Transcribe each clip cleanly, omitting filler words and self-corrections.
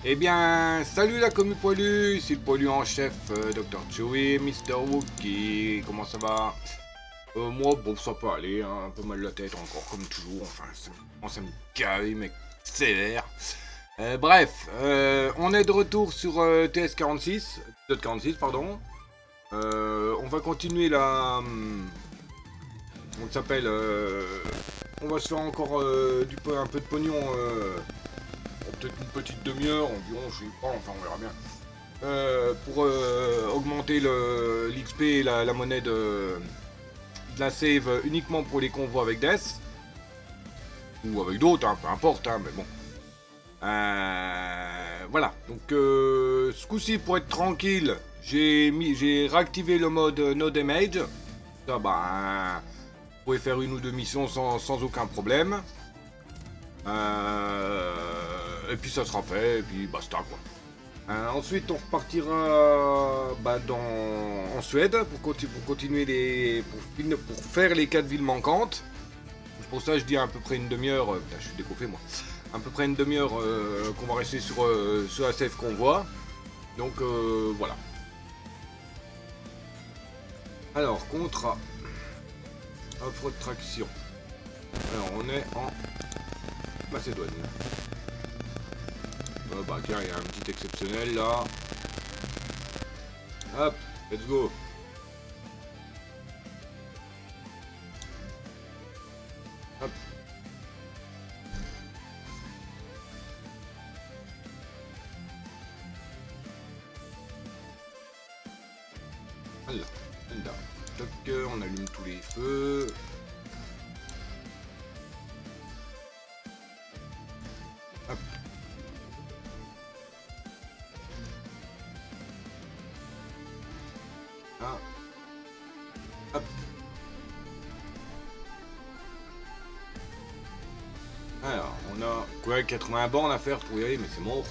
Eh bien, salut la commu poilu, c'est le poilu en chef, Dr. Chewie, Mister Wookie, comment ça va? Moi, bon, ça peut aller, hein, un peu mal la tête encore, comme toujours, enfin, ça commence à me gaver, mec, sévère. Bref, on est de retour sur TS46, épisode 46, pardon. On va continuer la... on s'appelle... on va se faire encore un peu de pognon, peut-être une petite demi-heure environ, je sais pas, enfin on verra bien. Pour augmenter l'XP et la monnaie de la save uniquement pour les convois avec Death. Ou avec d'autres, hein, peu importe, hein, mais bon. Voilà, donc ce coup-ci pour être tranquille, j'ai réactivé le mode No Damage. Ça, bah, vous pouvez faire une ou deux missions sans aucun problème. Et puis ça sera fait, et puis basta quoi. Ensuite, on repartira en Suède pour continuer pour faire les 4 villes manquantes. Pour ça, je dis à peu près une demi-heure. Putain, je suis décoffé moi. À peu près une demi-heure qu'on va rester sur la safe qu'on voit. Donc voilà. Alors, contrat. Offre de traction. Alors, on est en Macédoine. Bah tiens, il y a un petit exceptionnel là. Hop, let's go. Hop. Voilà, là. Toc, on allume tous les feux. Hop. Ah. Hop. Alors, on a quoi, 80 bornes à faire pour y aller, mais c'est mort.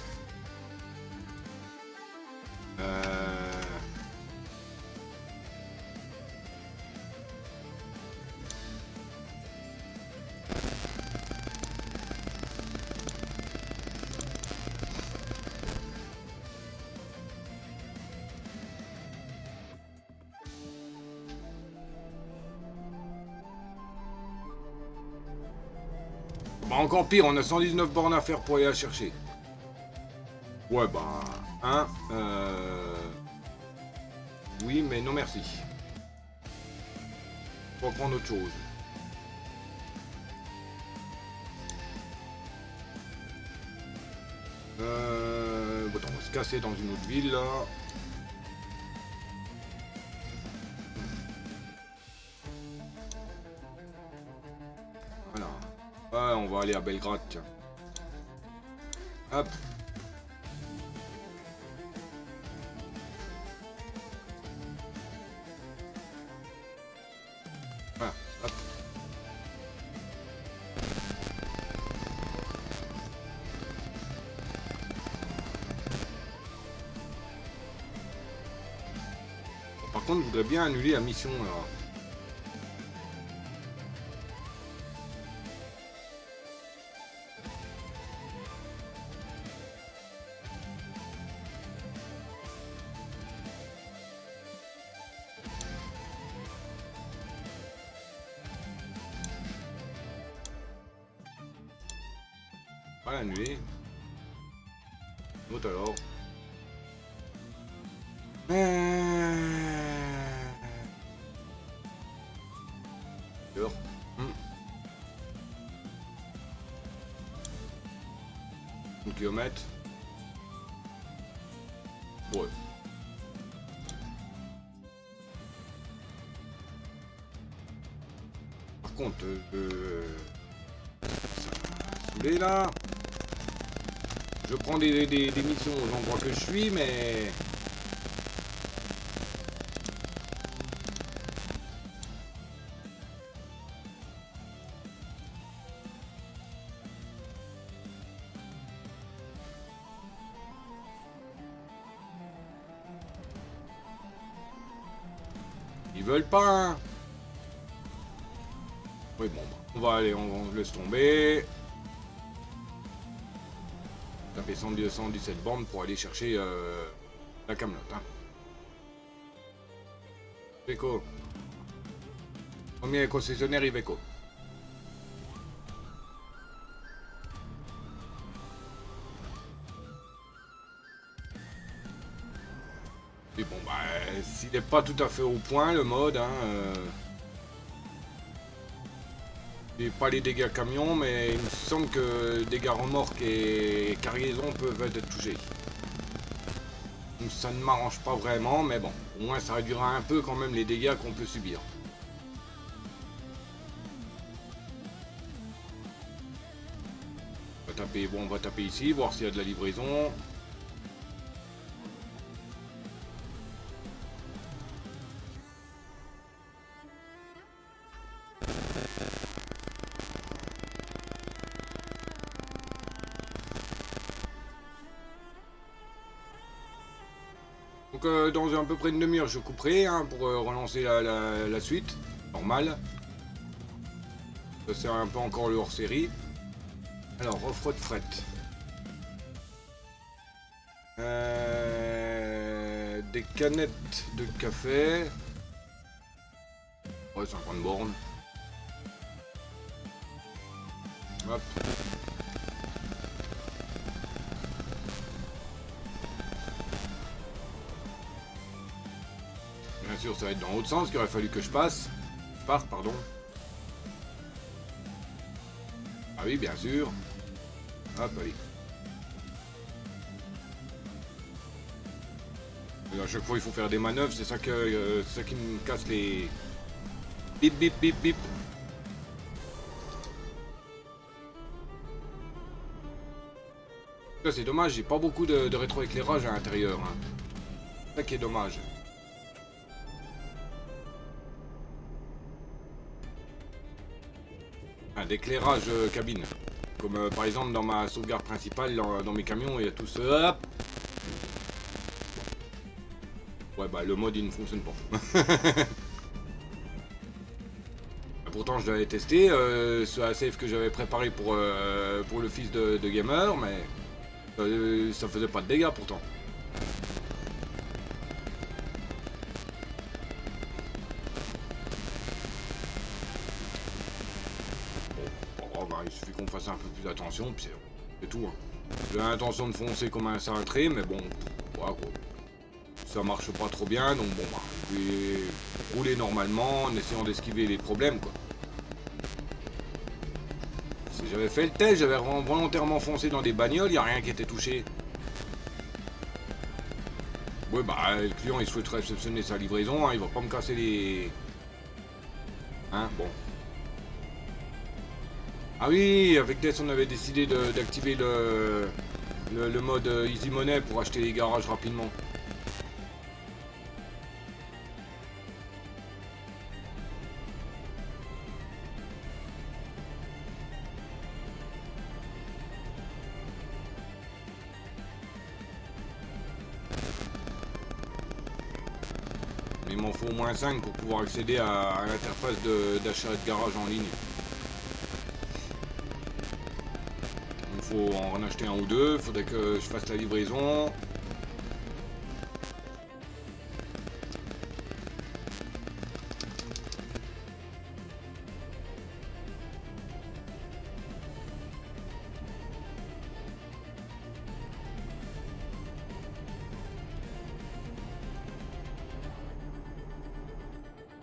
Bah encore pire, on a 119 bornes à faire pour aller la chercher. Ouais bah... Hein Oui mais non merci. On va prendre autre chose. Bon, attends, on va se casser dans une autre ville là. Voilà. Ouais, on va aller à Belgrade, tiens. Hop. Voilà, hop. Par contre, je voudrais bien annuler la mission là. Pas l'annuler. L'autre alors. Dehors. 1 kilomètre. Ouais. Par contre, ça m'a saoulé là. Je prends des missions aux endroits que je suis, mais... Ils veulent pas, hein. Oui, bon, bah, on va aller, on laisse tomber. taper 117 bornes pour aller chercher la camelote. Hein. Iveco. Premier concessionnaire Iveco. Et bon bah s'il n'est pas tout à fait au point le mode, hein, pas les dégâts camion, mais il me semble que dégâts remorques et cargaison peuvent être touchés. Donc ça ne m'arrange pas vraiment, mais bon, au moins ça réduira un peu quand même les dégâts qu'on peut subir. On va taper ici, voir s'il y a de la livraison. Donc dans à peu près une demi-heure je couperai hein, pour relancer la suite, normal. Ça c'est un peu encore le hors-série. Alors, offre de fret. Des canettes de café. Ouais, 50 bornes. Hop. Bien sûr, ça va être dans l'autre sens qu'il aurait fallu que je passe. Je parte, pardon. Ah oui, bien sûr. Hop, allez. Et à chaque fois, il faut faire des manœuvres. C'est ça qui me casse les... Bip, bip, bip, bip. C'est dommage, j'ai pas beaucoup de rétroéclairage à l'intérieur. Hein. C'est ça qui est dommage. D'éclairage cabine. Comme par exemple dans ma sauvegarde principale, dans mes camions, il y a tout ça. Hop. Ouais, bah le mode il ne fonctionne pas. Pourtant je l'avais testé, ce save que j'avais préparé pour le fils de gamer, mais ça faisait pas de dégâts pourtant. Il suffit qu'on fasse un peu plus attention, puis c'est tout. Hein. J'ai l'intention de foncer comme un cintré, mais bon, voilà quoi. Ça marche pas trop bien, donc bon, bah, je vais rouler normalement en essayant d'esquiver les problèmes, quoi. Si j'avais fait le test, j'avais volontairement foncé dans des bagnoles, il n'y a rien qui était touché. Ouais, bah, le client, il souhaite réceptionner sa livraison, hein, il va pas me casser les... Hein, bon. Ah oui, avec Death on avait décidé d'activer le mode Easy Money pour acheter les garages rapidement. Mais il m'en faut au moins 5 pour pouvoir accéder à l'interface d'achat de garage en ligne. Faut en acheter un ou deux, faudrait que je fasse la livraison.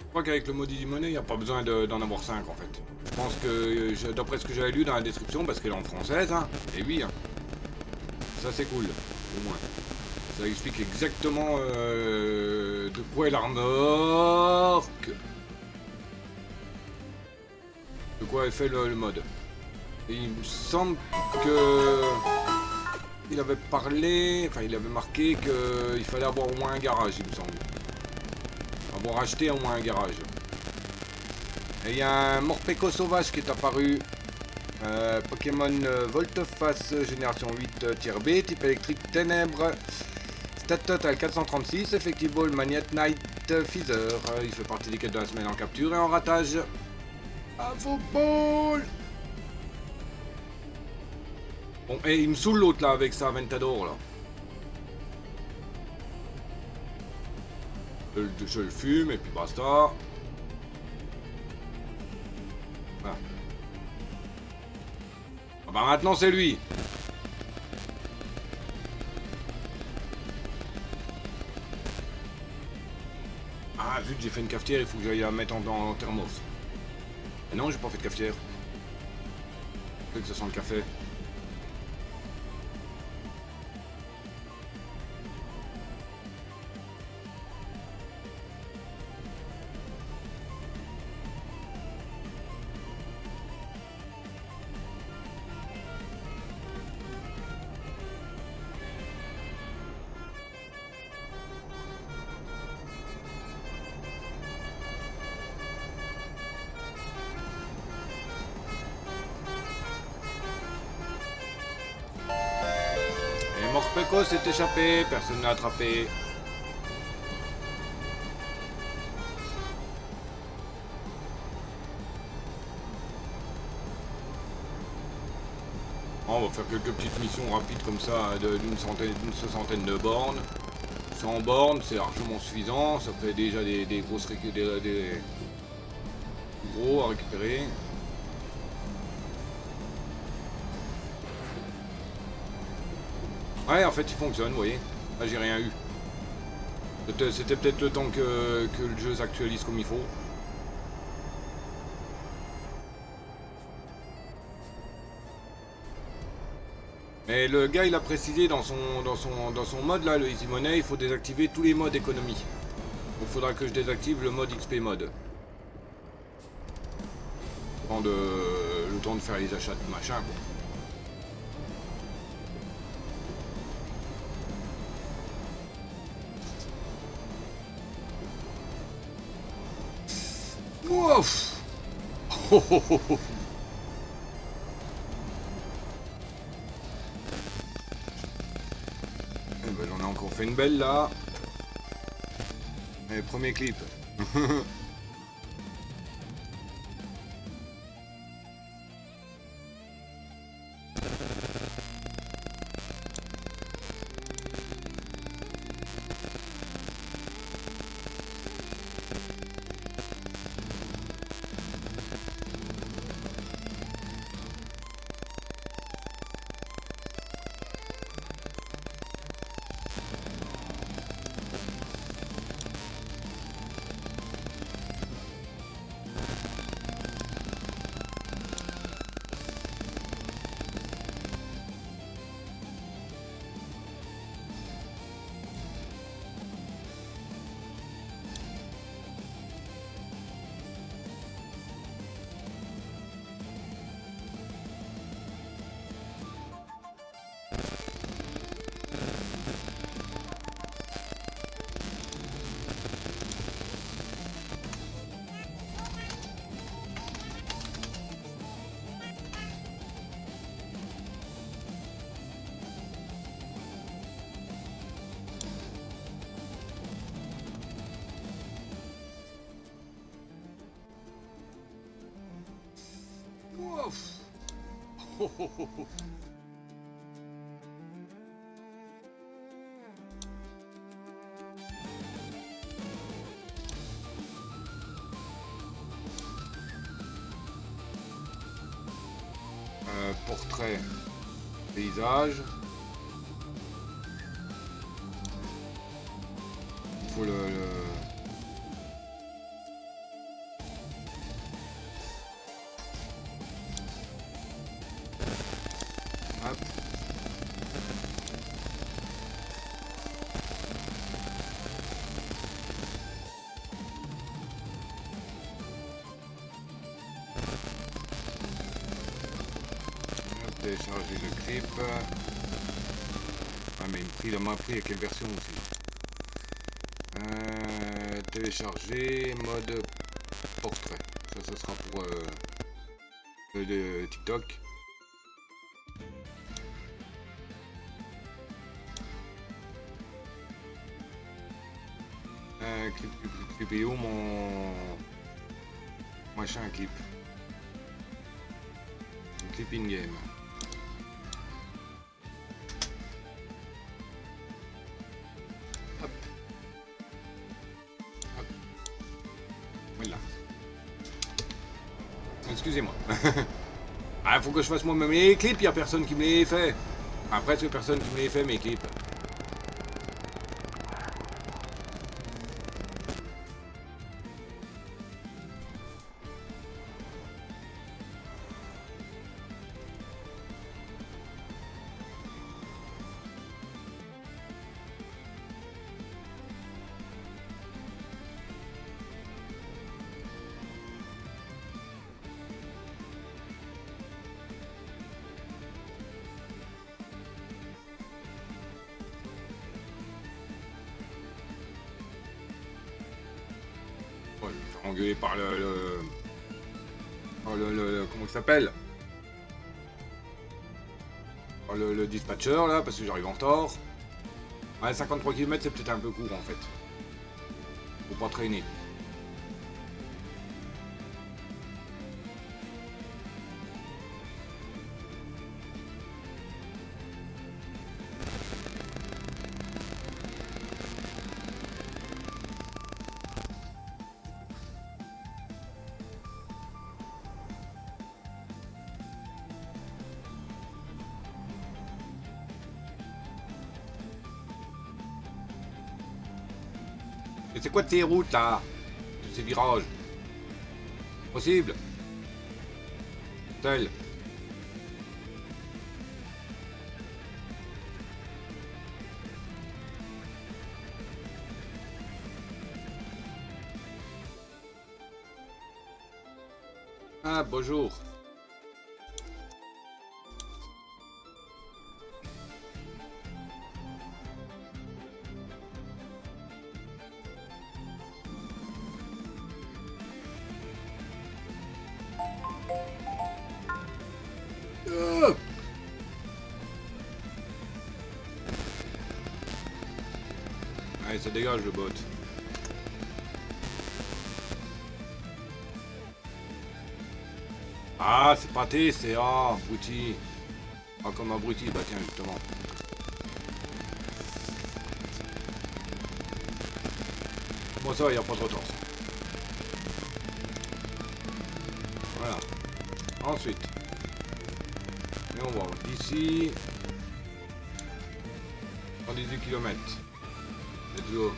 Je crois qu'avec le mode Easy Money, il n'y a pas besoin d'en avoir 5 en fait. Je pense que, d'après ce que j'avais lu dans la description, parce qu'elle est en française, hein, et oui, hein, ça c'est cool, au moins. Ça explique exactement de quoi est la remorque, de quoi est fait le mode. Et il me semble que il avait parlé, enfin il avait marqué qu'il fallait avoir au moins un garage, il me semble. Avoir acheté au moins un garage. Et il y a un Morpeko sauvage qui est apparu. Pokémon Volteface génération 8 tier B, type électrique ténèbres. Stat total 436, Effective Ball, Magnet Night Feather. Il fait partie des quêtes de la semaine en capture et en ratage. À vos balles! Bon, et il me saoule l'autre là avec sa Ventador là. Je le fume et puis basta. Voilà. Ah bah maintenant c'est lui. Ah zut, j'ai fait une cafetière, il faut que j'aille la mettre en thermos. Mais non, j'ai pas fait de cafetière. Que ça sent le café. Et Morpeko s'est échappé, personne n'a attrapé. On va faire quelques petites missions rapides comme ça d'une soixantaine de bornes. 100 bornes, c'est largement suffisant. Ça fait déjà des grosses des gros à récupérer. Ouais, en fait, il fonctionne, vous voyez. Là, j'ai rien eu. C'était peut-être le temps que le jeu s'actualise comme il faut. Mais le gars, il a précisé dans son mode, là, le Easy Money, il faut désactiver tous les modes économie. Donc, il faudra que je désactive le mode XP mode. Le temps de faire les achats de machin, quoi. Ouf. Oh, oh, oh, oh. Eh ben, j'en ai encore fait une belle là. Et premier clip. Ouf. Oh, oh, oh, oh. Portrait, paysage. Il faut Hop. Télécharger le clip. Ah mais il m'a appris à quelle version aussi. Télécharger mode portrait. Ça sera pour le TikTok. Clip et où mon machin clip. Un clip in game. excusez-moi. Ah, faut que je fasse moi-même les clips, il n'y a personne qui me les fait. Après, c'est personne qui me les fait, mes clips. Ouais, je vais me faire engueuler par comment il s'appelle? Par le dispatcher, là, parce que j'arrive en tort. Ouais, 53 km, c'est peut-être un peu court, en fait. Faut pas traîner. Mais c'est quoi de ces routes, là? De ces virages? Possible? Tel. Ah, bonjour. Allez, ça dégage le bot. Ah, c'est pâté, c'est... Ah, abruti. Ah, comme abruti, bah tiens, justement. Bon, ça va, il n'y a pas trop tort. Voilà. Ensuite. Et on va voir d'ici. 118 km. Let's go.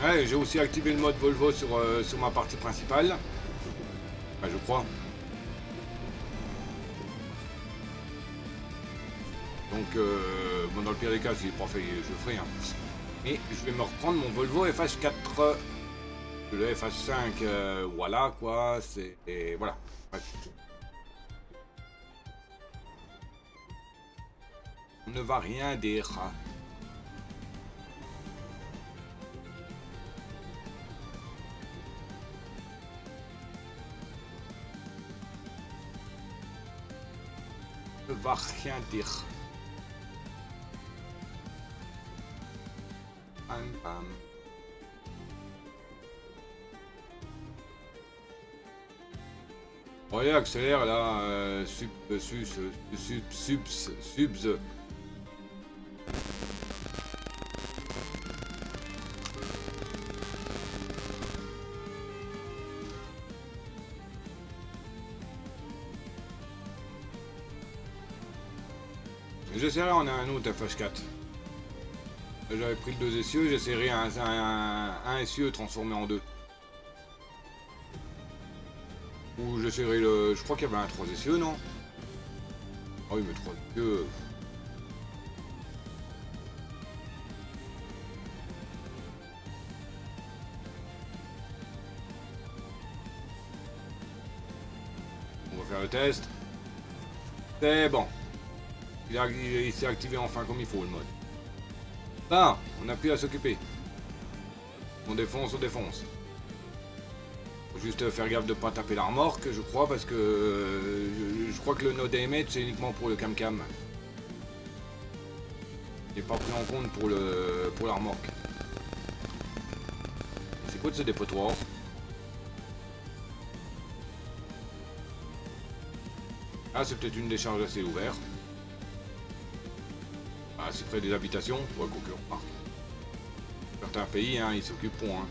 Ouais, j'ai aussi activé le mode Volvo sur ma partie principale. Enfin, je crois. Donc, bon, dans le pire des cas, si pas fait, je le ferai. Hein. Et je vais me reprendre mon Volvo FH4. Le FH5, voilà quoi. C'est. Et voilà. Bref. On ne va rien dire. On ne va rien dire. Bam, bam. Bon, allez, accélère là, subs. J'essaierai en un autre FH4. J'avais pris le 2 essieux, j'essaierai un essieu transformé en 2. Ou j'essaierai le... Je crois qu'il y avait un 3 essieux, non? Ah oui, mais 3 essieux... On va faire le test. C'est bon. Il s'est activé enfin comme il faut le mode. Là, on n'a plus à s'occuper. On défonce, on défonce. Faut juste faire gaffe de pas taper la remorque, je crois, parce que je crois que le no damage c'est uniquement pour le cam-cam. Il n'est pas pris en compte pour la remorque. C'est quoi de ce dépotoir? Ah, c'est peut-être une décharge assez ouverte. Ah, c'est près des habitations. Ouais, quoique, remarque. Certains pays, hein, ils s'occupent pour, hein.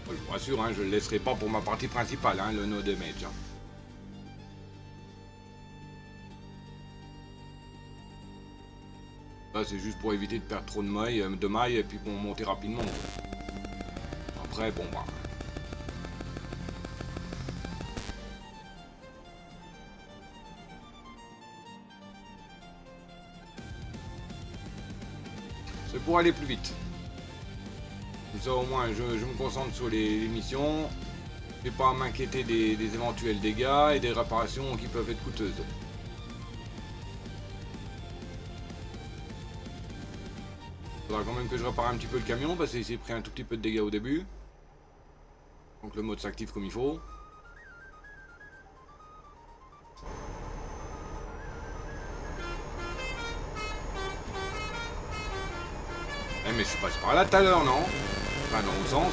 Je vous rassure, hein, je le laisserai pas pour ma partie principale, hein, le no damage. Hein. Là, c'est juste pour éviter de perdre trop de mailles et puis pour monter rapidement. Après, bon bah. C'est pour aller plus vite. Comme ça au moins je me concentre sur les missions. Je vais pas m'inquiéter des éventuels dégâts et des réparations qui peuvent être coûteuses. Faudra quand même que je répare un petit peu le camion parce qu'il s'est pris un tout petit peu de dégâts au début. Donc le mode s'active comme il faut. Eh mais je suis passé par là tout à l'heure, non? Enfin dans l'autre sens.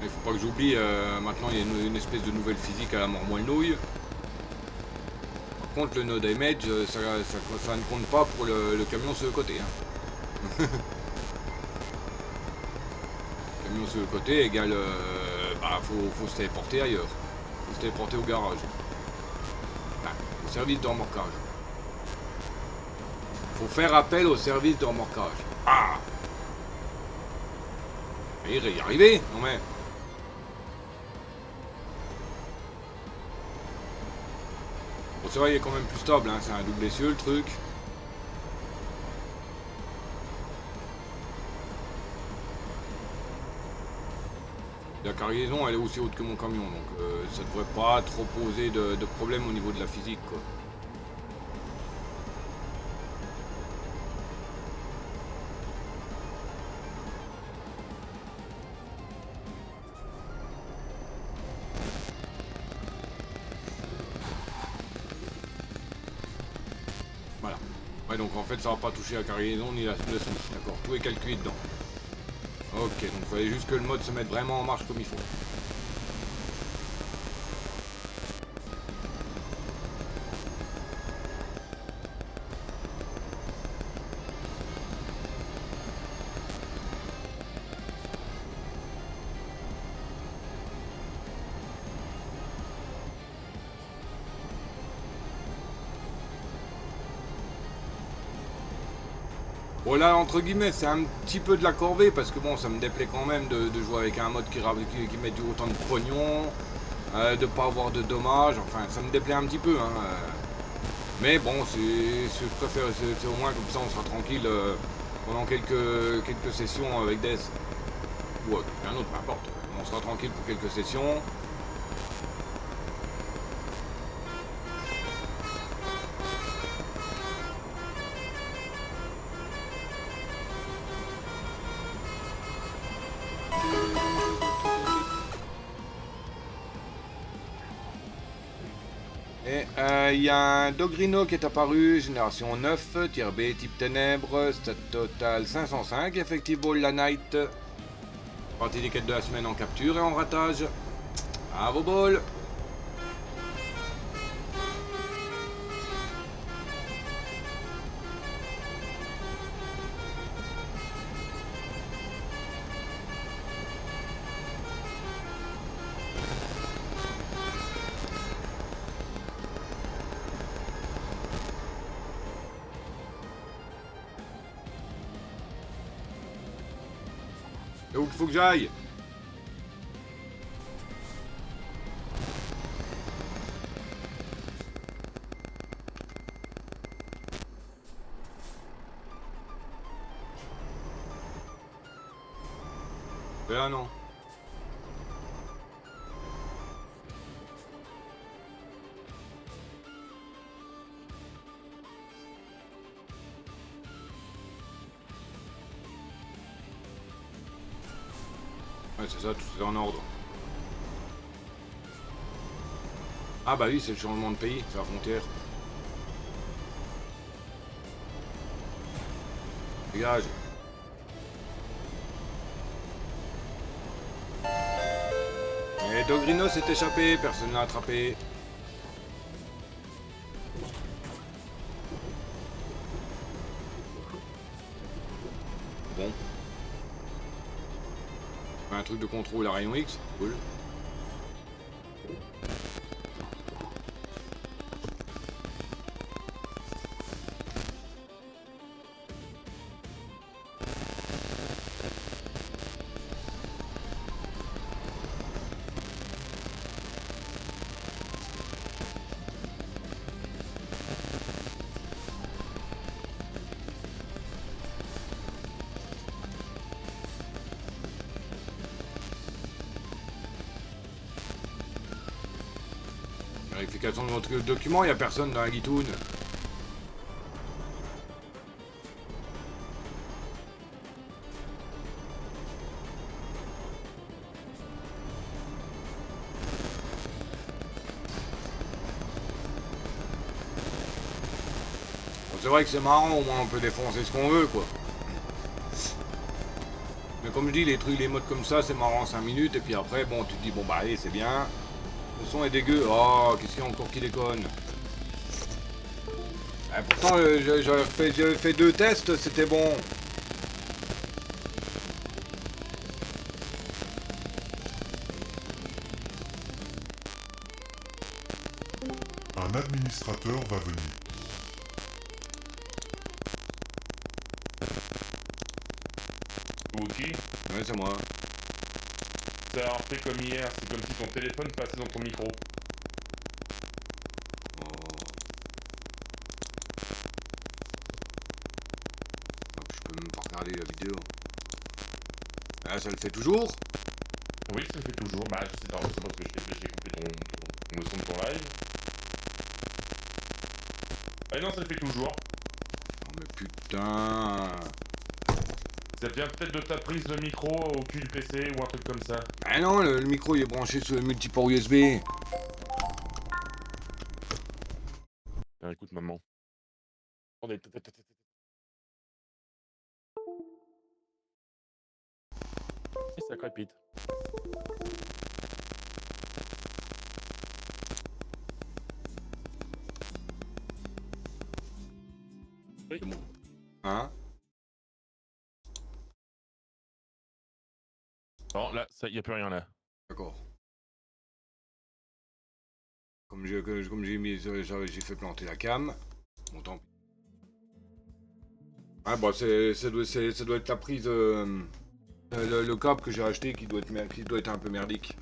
Il faut pas que j'oublie, maintenant il y a une espèce de nouvelle physique à la mort moelle-nouille. Par contre le no damage, ça ne compte pas pour le camion sur le côté. Hein. Le camion sur le côté égale, bah faut se téléporter ailleurs. Faut se téléporter au garage. Enfin, au service de remorquage. Faut faire appel au service de remorquage. Ah! Mais y arriver, non mais... Bon, c'est vrai, il est quand même plus stable, hein. C'est un double essieu le truc. La cargaison elle est aussi haute que mon camion, donc ça devrait pas trop poser de problème au niveau de la physique, quoi. Voilà. Ouais, donc en fait ça va pas toucher la cargaison ni la souche, d'accord. Tout est calculé dedans. Ok, donc il fallait juste que le mode se mette vraiment en marche comme il faut. Bon là entre guillemets c'est un petit peu de la corvée parce que bon ça me déplaît quand même de jouer avec un mode qui met du autant de pognon, de pas avoir de dommages, enfin ça me déplaît un petit peu hein, mais bon je préfère c'est au moins comme ça on sera tranquille pendant quelques sessions avec Death ou un autre peu importe, on sera tranquille pour quelques sessions. Et il y a un Dogrino qui est apparu, génération 9, tier B, type ténèbres, stat total 505, effective ball la night. Partie des quêtes de la semaine en capture et en ratage. À vos balls. C'est où qu'il faut que j'aille? Là non. Ouais, c'est ça, tout est en ordre. Ah bah oui, c'est le changement de pays, c'est la frontière. Dégage. Et Dogrino s'est échappé, personne ne l'a attrapé. Bon. Un truc de contrôle à rayon X, cool. Vérification de votre document, il n'y a personne dans la guitoune. Bon, c'est vrai que c'est marrant, au moins on peut défoncer ce qu'on veut, quoi. Mais comme je dis, les trucs, les modes comme ça, c'est marrant 5 minutes, et puis après, bon, tu te dis, bon bah allez, c'est bien. Le son est dégueu. Oh, qu'est-ce qu'il y a encore qui déconne? Pourtant, j'avais fait 2 tests, c'était bon. Un administrateur va venir. Ok, Ouais, c'est moi. ça a fait comme hier, c'est comme si ton téléphone passait dans ton micro. Oh. Hop, je peux même pas regarder la vidéo. Ah, ça le fait toujours? Oui, ça le fait toujours. Bah, je sais pas, c'est parce que j'ai coupé le son de ton live. Ah non, ça le fait toujours. Oh, mais putain. Ça vient peut-être de ta prise de micro au cul du PC ou un truc comme ça. Ah non, le micro il est branché sur le multiport USB. Ah, écoute, maman. Attendez, et ça crépite. Oui. C'est bon. Hein? Non, là, ça, y a plus rien là. D'accord. Comme j'ai mis, j'ai fait planter la cam. Bon, tant pis. Ah bah ça doit être la prise, le câble que j'ai acheté qui doit être un peu merdique.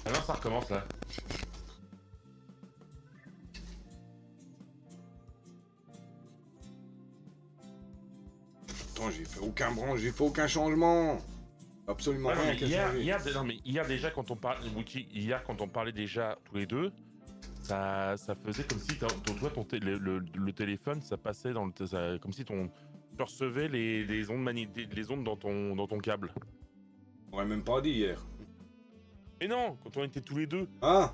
Ah non, ça recommence là. Attends, j'ai fait aucun changement. Absolument Ouais, non, rien mais qui a changé. hier déjà quand on parlait, hier quand on parlait déjà tous les deux, ça faisait comme si le téléphone, ça passait dans comme si tu recevais les ondes les ondes dans ton câble. On aurait même pas dit hier. Mais non, quand on était tous les deux. Ah.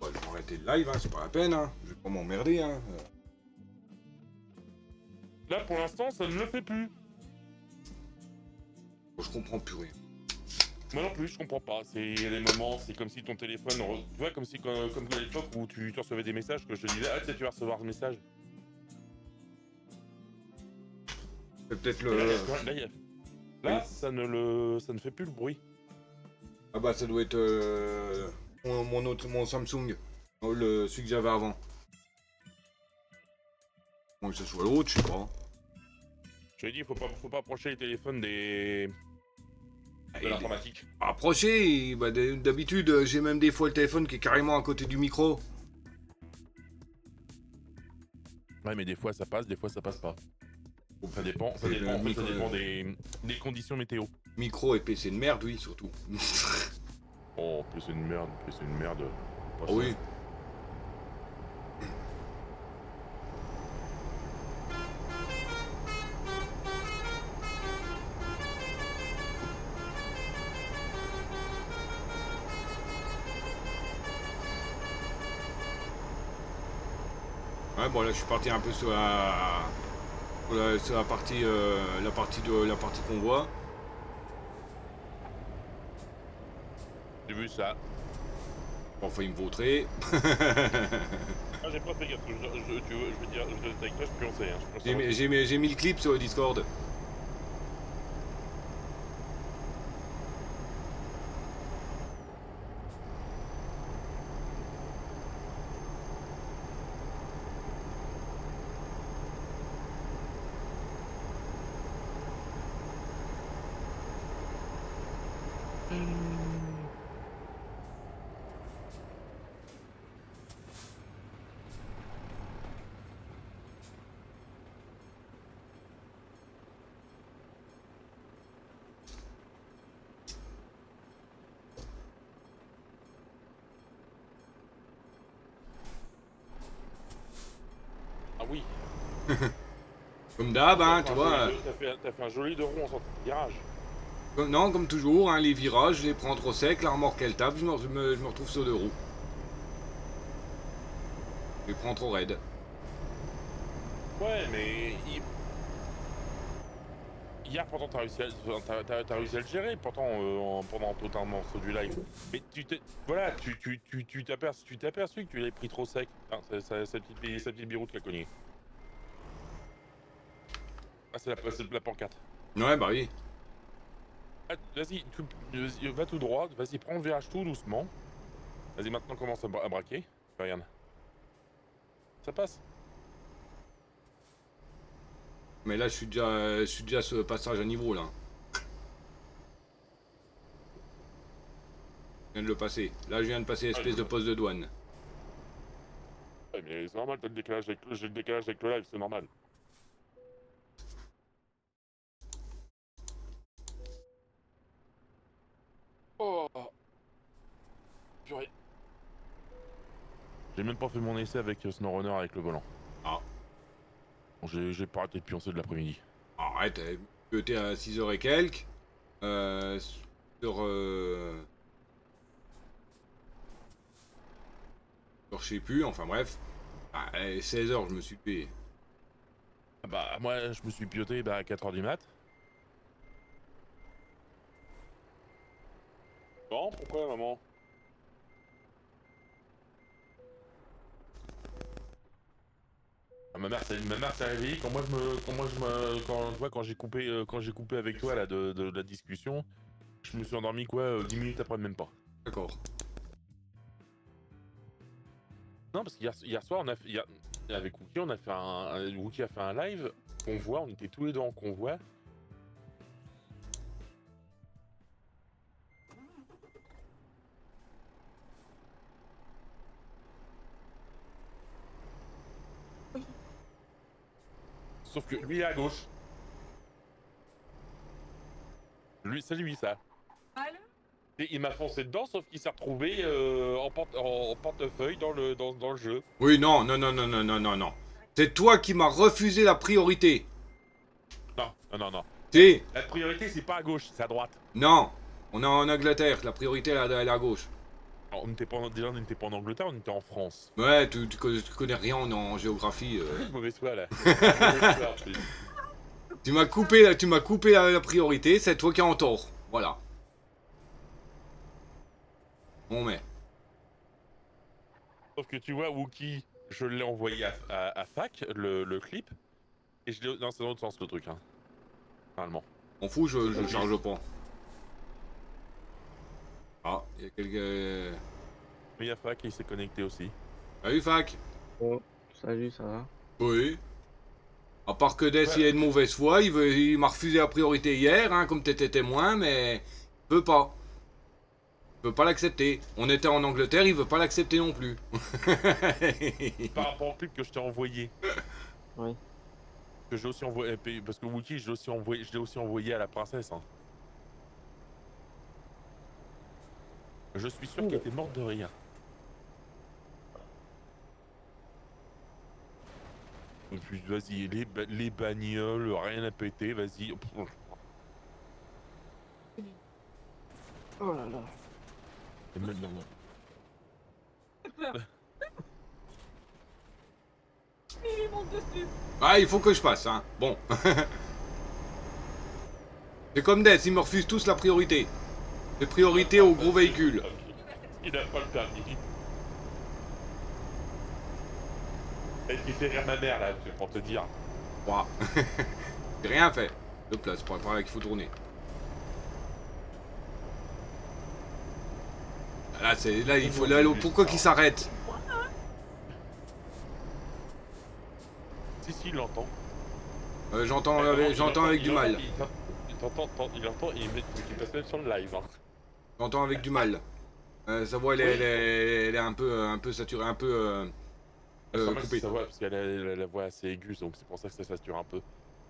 Bon, je vais arrêter le live, hein, c'est pas la peine, hein. Je vais pas m'emmerder, hein. Là, pour l'instant, ça ne le fait plus. Bon, je comprends plus rien. Moi non plus, je comprends pas. Il y a des moments, c'est comme si ton téléphone, tu vois, comme à l'époque où tu recevais des messages que je te disais, ah tiens, tu vas recevoir ce message. C'est peut-être Et là, le. là, ça ne fait plus le bruit. Ah bah ça doit être mon Samsung, celui que j'avais avant. Bon, que ce soit l'autre, je sais pas. Je t'ai dit, faut pas approcher les téléphones de l'informatique. Approcher, bah, d'habitude, j'ai même des fois le téléphone qui est carrément à côté du micro. Ouais, mais des fois ça passe, des fois ça passe pas. Ça dépend, C'est le en fait, micro- ça dépend des conditions météo. Micro et PC de merde, oui, surtout. Oh, plus c'est une merde, Pas Ah ça. oui. Ouais, bon là je suis parti un peu sur la partie la partie convoi. J'ai vu ça. Bon, faut il me vautrer. Ah, j'ai pas fait gaffe. Je veux dire, je vais être avec toi, je pionçais. Hein. Je pionçais J'ai mis le clip sur le Discord. Ah oui. Comme d'hab, hein, tu vois. T'as fait un joli 2 ronds en sortie de garage. Non, comme toujours, hein, les virages, je les prends trop sec, la remorque elle tape, je me retrouve sur 2 roues. Je les prends trop raide. Ouais, mais hier, pourtant, t'as réussi à le gérer, pourtant, pendant totalement sur du live. Mais voilà, tu t'es aperçu que tu l'avais pris trop sec. Hein, sa petite biroute qui a cogné. Ah, c'est la pancarte. Ouais, bah oui. Ah, vas-y, va tout droit, vas-y, prends le virage tout doucement. Vas-y, maintenant commence à braquer. Regarde. Ça passe. Mais là, je suis déjà sur le passage à niveau, là. Je viens de le passer. Là, je viens de passer l'espèce de poste de douane. Ouais, mais c'est normal, j'ai le décalage avec le live, c'est normal. Oh, purée. J'ai même pas fait mon essai avec SnowRunner avec le volant. Ah. Bon, j'ai pas arrêté de pioncer de l'après-midi. Arrête, t'es à 6h et quelques. Sur, je sais plus, enfin bref. 16h, je me suis payé. Ah bah, moi, je me suis pioté à 4h du mat. Bon, pourquoi, maman? Ah, ma mère s'est réveillée quand j'ai coupé avec toi là de la discussion. Je me suis endormi 10 minutes après, même pas. D'accord. Non, parce qu'hier soir, avec Wookie, on a fait Wookie a fait un live convoi, on était tous les deux en convoi. Sauf que lui est à gauche. C'est lui ça. Et il m'a foncé dedans, sauf qu'il s'est retrouvé en portefeuille dans le jeu. Oui, non, non, non, non, non, non, non, non. C'est toi qui m'as refusé la priorité. Non. C'est... La priorité, c'est pas à gauche, c'est à droite. Non. On est en Angleterre, la priorité elle est à gauche. Alors, on n'était pas en Angleterre, on était en France. Ouais, tu connais rien en géographie. Mauvaise foi là. Mauvaise foi, en plus. Tu m'as coupé la priorité, c'est toi qui es en tort. Voilà. Bon, mais... Sauf que tu vois, Wookie, je l'ai envoyé à Fac, le clip, et je l'ai... Non, c'est dans l'autre sens le truc, hein. Normalement. On fout, je charge pas. Ah, il y a quelques... Mais il y a Fac, il s'est connecté aussi. Salut, Fac. Oh, salut, ça va? Oui. À part que Death, il est de mauvaise foi, il m'a refusé la priorité hier, hein, comme t'étais témoin, mais il peut pas. Il peut pas l'accepter. On était en Angleterre, il veut pas l'accepter non plus. Par rapport au clip que je t'ai envoyé, Oui. que j'ai aussi envoyé, parce que Wookie, je l'ai aussi envoyé à la princesse. Hein. Je suis sûr qu'elle était morte de rire. Et puis vas-y, les bagnoles, rien à péter, vas-y. Oh là là. Et maintenant, non. Il monte dessus. Ah, il faut que je passe, hein. Bon. C'est comme Death, ils me refusent tous la priorité. C'est priorité aux gros véhicules. Il a pas le permis. Et tu fais rire ma mère là, pour te dire. Ouah. J'ai rien fait. De place, c'est par là qu'il faut tourner. Là, il faut. Là, pourquoi qu'il s'arrête? Si, il l'entend. J'entends avec du mal. Il entend et il passe même sur le live. Hein. J'entends avec du mal. Sa voix, elle est un peu saturée, un peu coupée. Sa voix, parce qu'elle a la voix assez aiguë, donc c'est pour ça que ça sature un peu.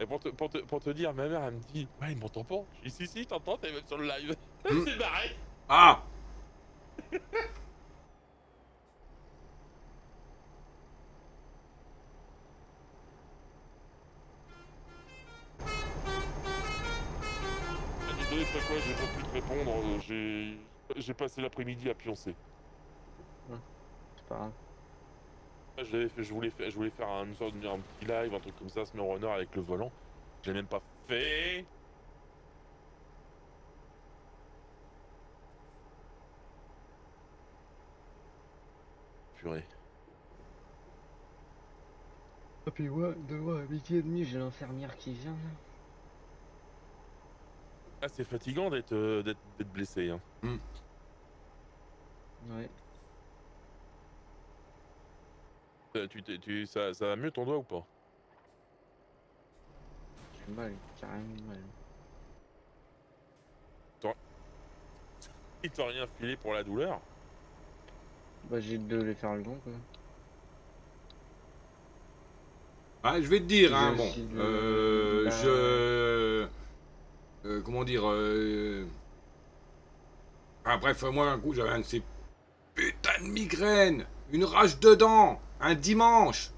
Et pour te dire, ma mère, elle me dit, ouais, il m'entend pas. Je dis, si, t'entends, t'es même sur le live. C'est barré. Ah! Désolé, pourquoi j'ai pas pu te répondre. J'ai passé l'après-midi à pioncer. C'est pas grave. Je voulais faire un petit live, un truc comme ça, SnowRunner avec le volant. Je l'ai même pas fait. Purée. Et puis ouais, demain à midi et demi, j'ai l'infirmière qui vient. Ah, c'est fatigant d'être blessé. Hein. Ouais. Ça va mieux ton doigt ou pas? J'ai mal, carrément mal. Il t'a rien filé pour la douleur? Bah j'ai de les faire le don quoi. Ah, je vais te dire, hein, J'ai bon. aussi Comment dire Ah, bref, moi, un coup, j'avais un de ces putains de migraines. Une rage de dents. Un dimanche.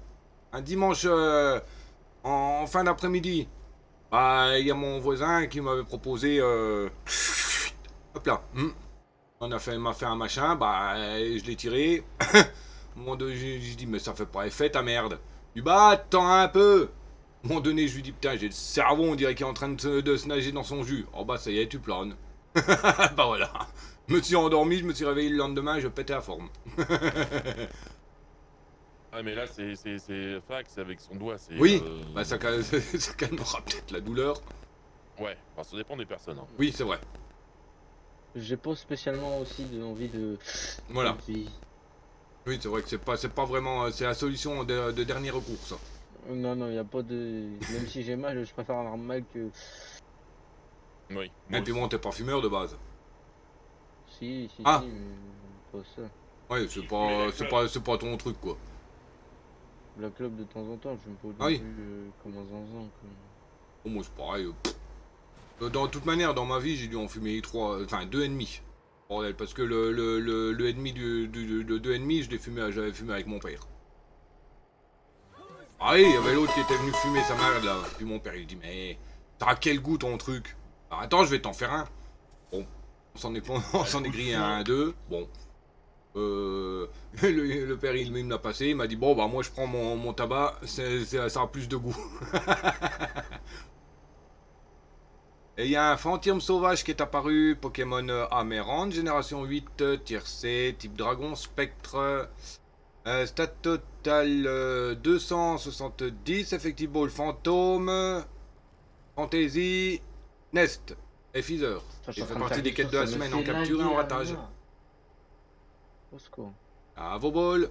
En fin d'après-midi. Bah, il y a mon voisin qui m'avait proposé. Hop là. M'a fait un machin. Bah, je l'ai tiré. Au moment donné, j'ai dit, mais ça fait pas effet ta merde. Du bah, attends un peu. À un moment donné, je lui dis, putain, j'ai le cerveau, on dirait qu'il est en train de se nager dans son jus. Oh bah, ça y est, tu planes. Bah voilà. Je me suis endormi, je me suis réveillé le lendemain, je pétais la forme. Ah, mais là, c'est fax avec son doigt. Oui, bah ça calmera peut-être la douleur. Ouais, enfin, ça dépend des personnes. Hein. Oui, c'est vrai. J'ai pas spécialement aussi envie de. Voilà. Oui, Oui, c'est vrai que c'est pas vraiment. C'est la solution de dernier recours, ça. non, y a pas de. Même si j'ai mal, je préfère avoir mal que. Oui. Et puis bon, t'es pas fumeur de base. Si, Ah. mais pas ça. Ouais, c'est pas ton truc, quoi. La clope de temps en temps, je me pose Ah oui. comme un zinzin quoi. Bon, moi, c'est pareil. Dans toute manière, dans ma vie, j'ai dû en fumer 2 et demi. Bordel, parce que le ennemi de 2 et demi, j'avais fumé avec mon père. Ah oui, il y avait l'autre qui était venu fumer sa merde là. Puis mon père il dit, mais t'as quel goût ton truc? Ah, attends, je vais t'en faire un. Bon, on s'en est grillé un, deux. Bon. Le père il me l'a passé, il m'a dit, bon bah moi je prends mon tabac, ça a plus de goût. Et il y a un fantôme sauvage qui est apparu, Pokémon Améranth, génération 8, tier C, type dragon, spectre, stat total 270, effective ball fantôme, fantasy, nest, et Feather. Il fait partie des quêtes de la semaine en capture et en ratage. Au secours. À vos balls.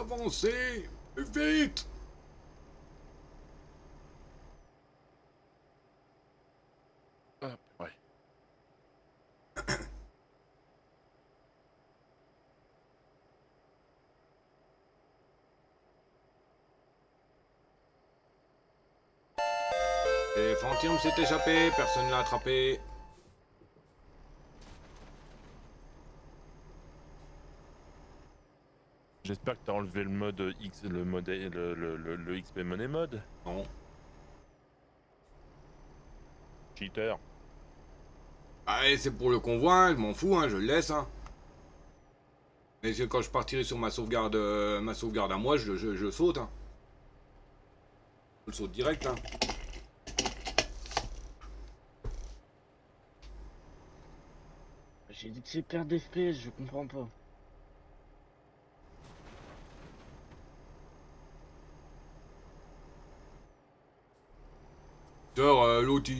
Avancez! Vite! Hop, ouais. Et Fantôme s'est échappé, personne l'a attrapé. J'espère que t'as enlevé le mode X, le mode le XP Money mode. Non. Cheater. Allez, c'est pour le convoi, hein, je m'en fous, hein, je le laisse. Hein. Mais quand je partirai sur ma sauvegarde à moi, je saute. Hein. Je le saute direct. Hein. J'ai dit que c'est perte d'FPS, je comprends pas. D'ailleurs, l'autre,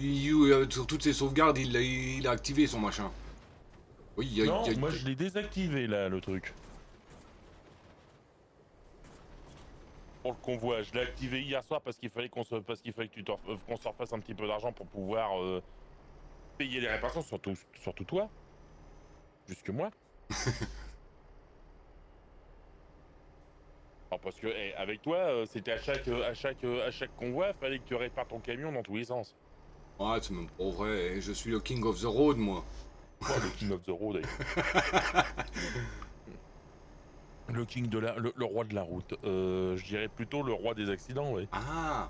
sur toutes ses sauvegardes, il a activé son machin. Oui, Non, moi je l'ai désactivé là, le truc. Pour le convoi, je l'ai activé hier soir parce qu'il fallait qu'on se refasse un petit peu d'argent pour pouvoir payer les réparations, surtout toi. Plus que moi. Alors parce que avec toi, c'était à chaque convoi, fallait que tu répares ton camion dans tous les sens. Ouais, c'est même pas vrai, je suis le King of the Road, moi. Oh, le King of the Road. Le King de le roi de la route. Je dirais plutôt le roi des accidents, ouais. Ah.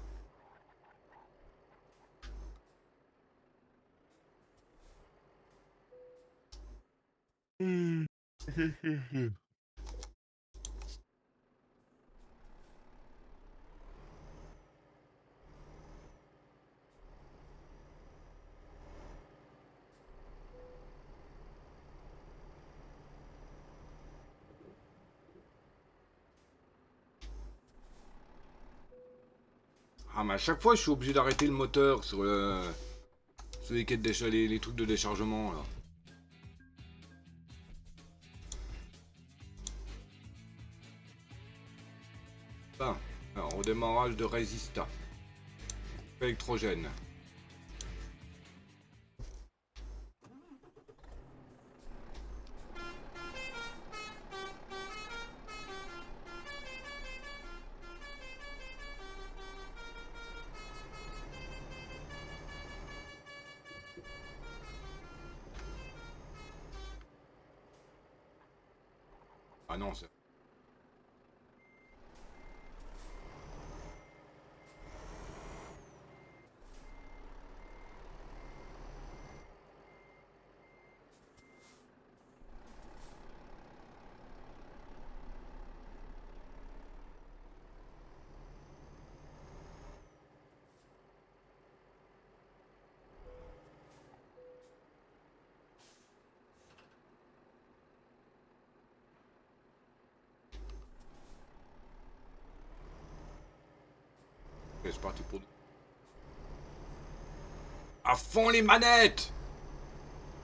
Ah, mais à chaque fois, je suis obligé d'arrêter le moteur sur les quêtes les trucs de déchargement, là. Ah, alors, redémarrage de résista. Électrogène. Ah non, c'est... Ok, c'est parti pour... À fond les manettes!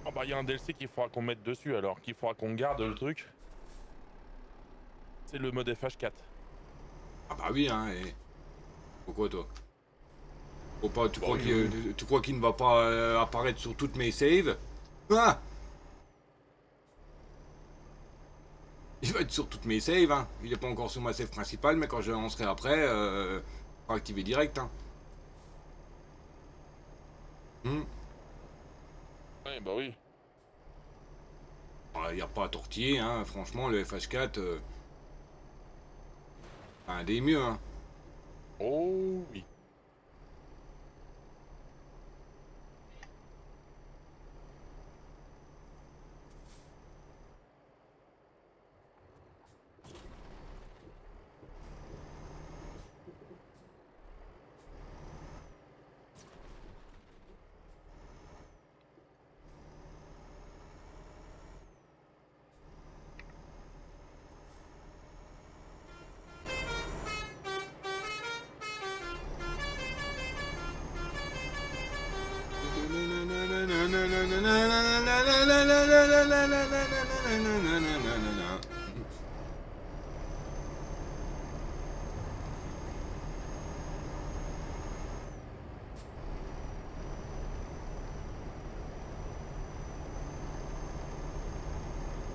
Oh bah il y a un DLC qu'il faudra qu'on mette dessus alors, qu'il faudra qu'on garde le truc. C'est le mode FH4. Ah bah oui, hein, et... Pourquoi, toi? Faut pas, tu crois qu'il ne va pas apparaître sur toutes mes saves? Ah! Il va être sur toutes mes saves, hein. Il est pas encore sur ma save principale, mais quand je lancerai après, il sera activé direct, hein. Ouais bah oui. Il n'y a pas à tortiller, hein. Franchement, le FH4, un des mieux, hein. Oh oui.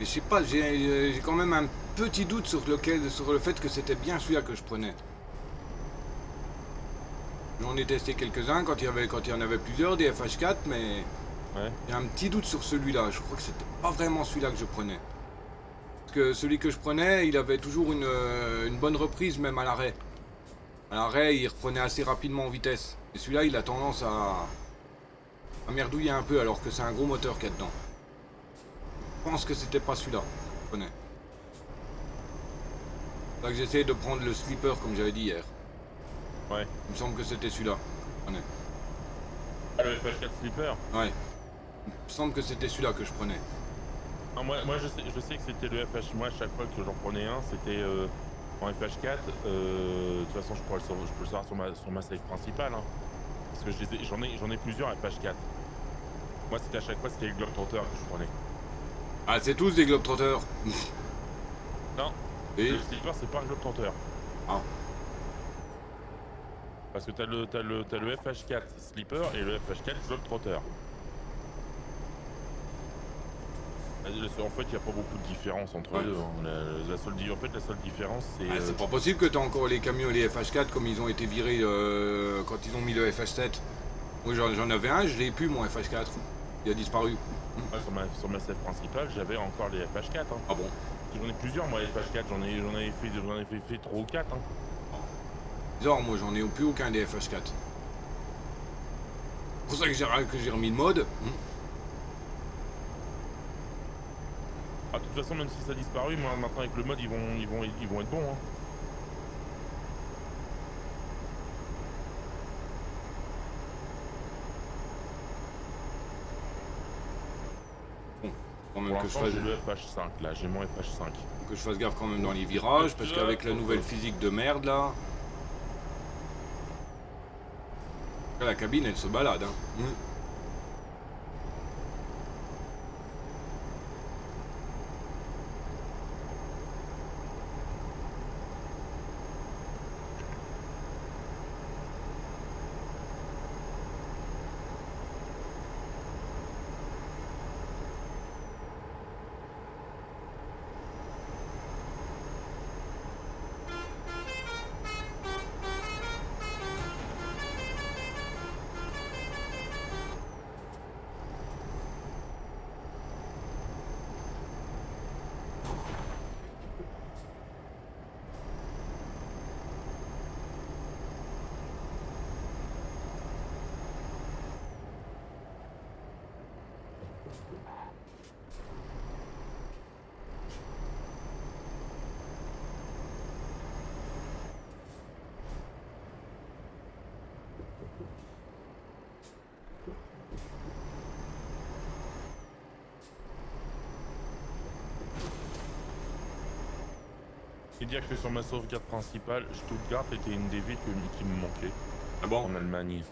Et je sais pas, j'ai quand même un petit doute sur le fait que c'était bien celui-là que je prenais. J'en ai testé quelques-uns quand il y en avait plusieurs, des FH4, mais Ouais. j'ai un petit doute sur celui-là. Je crois que c'était pas vraiment celui-là que je prenais. Parce que celui que je prenais, il avait toujours une bonne reprise, même à l'arrêt. À l'arrêt, il reprenait assez rapidement en vitesse. Et celui-là, il a tendance à merdouiller un peu, alors que c'est un gros moteur qu'il y a dedans. Je pense que c'était pas celui-là que je prenais. C'est là que j'essayais de prendre le slipper, comme j'avais dit hier. Ouais. Il me semble que c'était celui-là. Ah, le FH4 Slipper. Ouais. Il me semble que c'était celui-là que je prenais. Ah, moi je sais que c'était le FH. Moi, chaque fois que j'en prenais un, c'était en FH4. De toute façon, je peux le savoir sur ma save principale. Hein, parce que j'en ai plusieurs FH4. Moi, c'était à chaque fois, c'était le Globetrotter que je prenais. Ah, c'est tous des Globetrotters. Non, Et le Slipper, c'est pas un Globetrotter. Ah. Parce que t'as le FH4 Slipper et le FH4 Globetrotter. En fait, il n'y a pas beaucoup de différence entre Ouais. les deux. Hein. La seule différence, c'est. Ah, c'est pas possible que t'as encore les camions et les FH4 comme ils ont été virés quand ils ont mis le FH7. Moi j'en avais un, je l'ai plus mon FH4. Il a disparu. Ouais, sur ma save principale, j'avais encore les FH4. Hein. Ah bon? J'en ai plusieurs, moi, les FH4. J'en ai fait 3 ou 4. Hein. Bizarre, moi j'en ai plus aucun des FH4. C'est pour ça que j'ai remis le mode. Ah, de toute façon, même si ça a disparu, moi, maintenant avec le mode, ils vont être bons. Hein. Quand même Pour que je, l'instant, fasse, j'ai le FH5, là. J'ai mon FH5. que je fasse gaffe quand même dans les virages, parce qu'avec la nouvelle physique de merde là. La cabine elle se balade. Hein. Et dire que sur ma sauvegarde principale, Stuttgart était une des villes qui me manquait Ah bon? en Allemagne.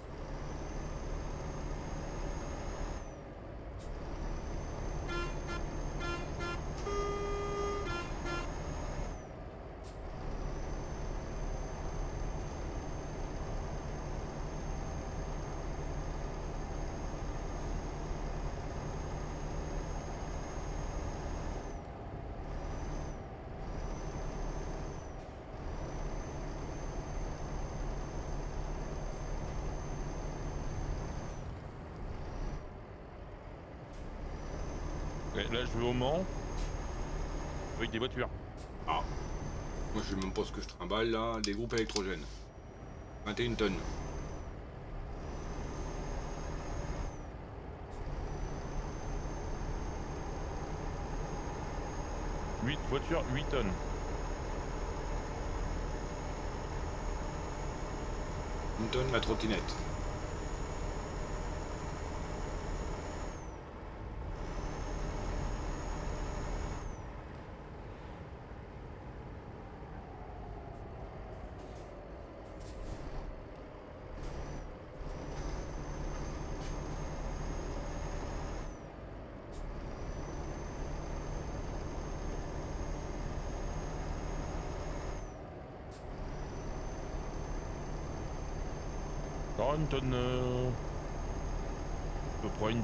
Et là, je vais au Mans avec des voitures. Ah. Moi je sais même pas ce que je trimballe là. Des groupes électrogènes. 21 tonnes. Huit voitures, 8 tonnes. Une tonne la trottinette. Oh, une tonne. peu près une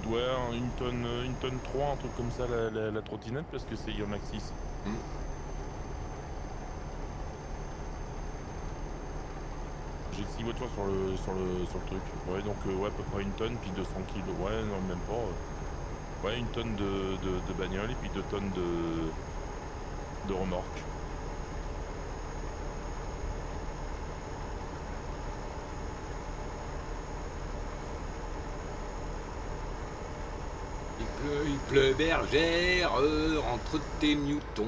tonne 3, un truc comme ça, la trottinette, parce que c'est, il y en a que 6. J'ai 6 voitures sur le truc. Ouais, donc ouais, à peu près une tonne, puis 200 kilos. Ouais, non, même pas. Ouais, une tonne de bagnole et puis 2 tonnes de remorque. Il pleut bergère entre tes newtons.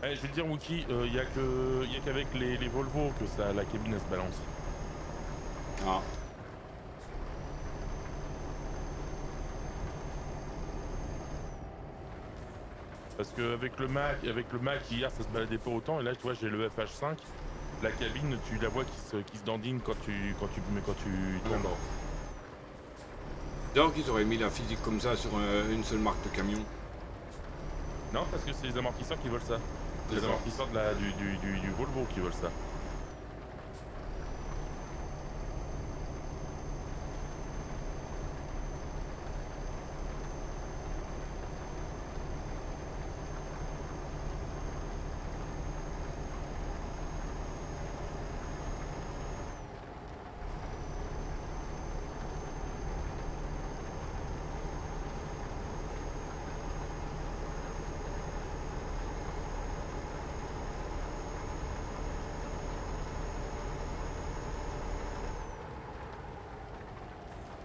Je vais te dire, Wookie, il y a qu'avec les Volvo que ça, la cabine elle se balance. Ah. Parce qu'avec le Mac hier ça se baladait pas autant, et là tu vois j'ai le FH5, la cabine tu la vois qui se dandine quand tu tournes. D'ailleurs qu'ils auraient mis la physique comme ça sur une seule marque de camion. Non, parce que c'est les amortisseurs qui veulent ça. C'est les D'accord. amortisseurs du Volvo qui veulent ça.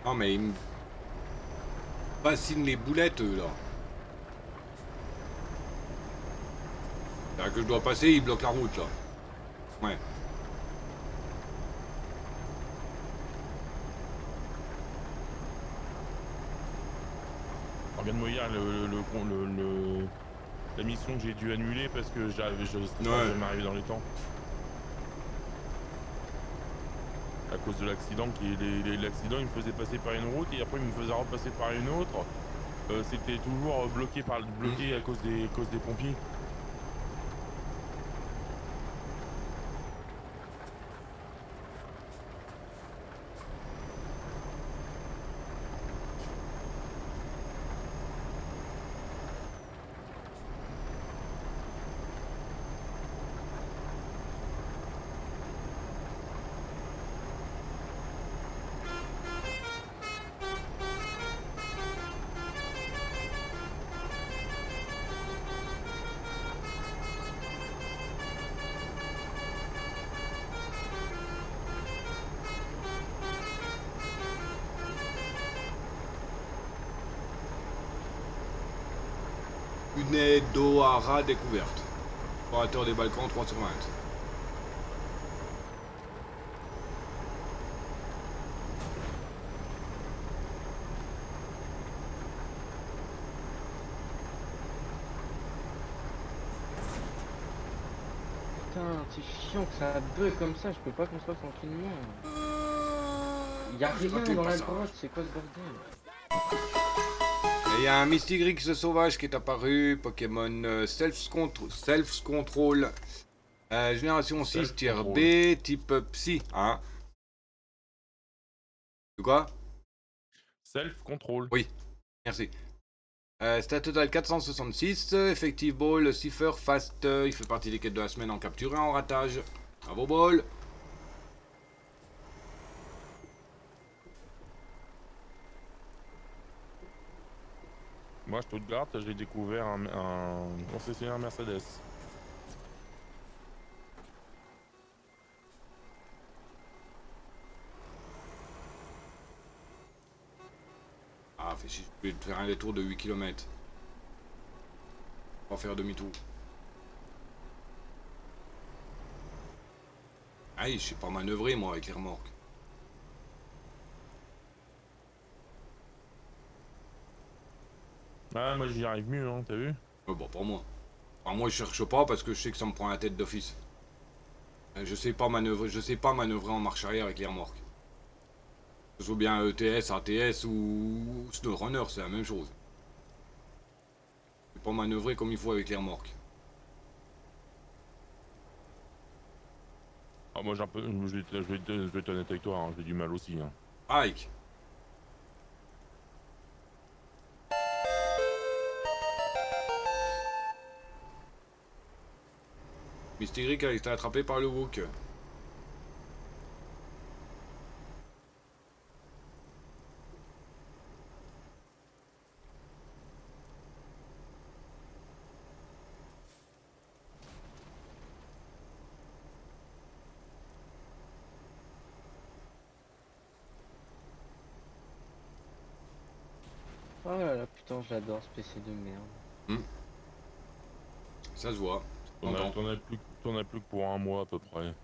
Non mais ils me fascinent les boulettes eux là. Là que je dois passer, ils bloquent la route là. Ouais. Regarde-moi hier la mission que j'ai dû annuler parce que je serais pas jamais arrivé dans les temps. À cause de l'accident, l'accident il me faisait passer par une route et après il me faisait repasser par une autre. C'était toujours bloqué à cause des pompiers. Une Dohara découverte. Opérateur des Balkans 3 sur 20. Putain, c'est chiant que ça bug comme ça, je peux pas construire tranquillement. Y'a j'ai raté rien le dans la passage. grotte, c'est quoi ce bordel? Et il y a un Mystigrix sauvage qui est apparu. Pokémon Self-Control. Génération 6, tier B, type Psy. Hein? De quoi? Self-control. Oui, merci. Stat total 466. Effective ball, Cipher, fast. Il fait partie des quêtes de la semaine en capture et en ratage. Bravo, ball. Moi, Stuttgart, j'ai découvert un concessionnaire Mercedes. Ah, fais chier, je vais te faire un détour de 8 km. Pour faire demi-tour. Aïe, je sais pas manœuvrer moi avec les remorques. Ah, moi j'y arrive mieux, hein, t'as vu? Bon, pour moi. Enfin, moi je cherche pas parce que je sais que ça me prend la tête d'office. Je sais pas manœuvrer en marche arrière avec les remorques. Que ce soit bien ETS, ATS ou SnowRunner, c'est la même chose. peux pas manœuvrer comme il faut avec les remorques. Ah, moi j'ai un peu. Je vais être honnête avec toi, hein, j'ai du mal aussi. Hein. Ike. Mysteric a été attrapé par le Wook. Oh là là, putain, j'adore ce PC de merde. Ça se voit. T'en Content. as plus que pour un mois à peu près.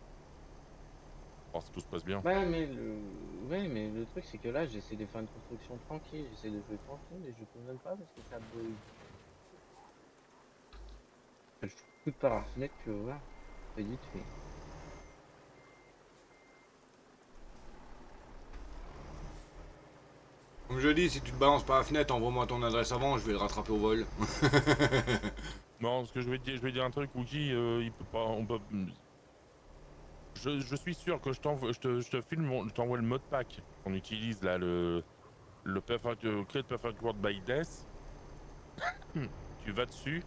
Alors si tout se passe bien. Ouais, mais le truc, c'est que là, j'essaie de faire une construction tranquille, j'essaie de jouer tranquille, et je peux même pas parce que ça bug. Je coupe par la fenêtre, tu vas voir. C'est vite fait. Comme je dis, si tu te balances par la fenêtre, envoie-moi ton adresse avant, je vais le rattraper au vol. Non, parce que je vais dire un truc, Wookie, il peut pas. On peut. Je suis sûr que je te filme, je t'envoie le mode pack qu'on utilise là, le Create Perfect World by Death. Tu vas dessus,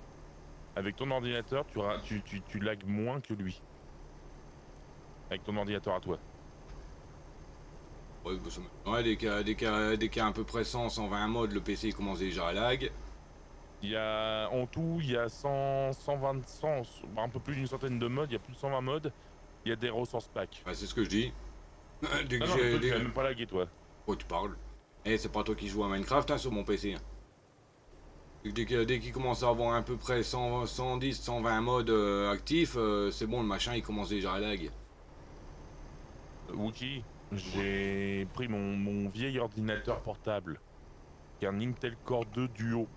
avec ton ordinateur, tu lags moins que lui. Avec ton ordinateur à toi. Ouais, bah, ouais, dès qu'il y a à peu près 100, 120 modes, le PC il commence déjà à lag. Il y a, en tout, il y a 100, 120, 100, un peu plus d'une centaine de modes, il y a plus de 120 modes, il y a des ressources packs. Bah, c'est ce que je dis. Dès que Non, j'ai. toi, tu vas même pas laguer, toi. Oh, tu parles. Eh, c'est pas toi qui joues à Minecraft hein, sur mon PC. Hein. Dès qu'il commence à avoir à peu près 100, 110, 120 modes actifs, c'est bon, le machin il commence déjà à lag. Wookie, j'ai pris mon vieil ordinateur portable, qui est un Intel Core 2 Duo.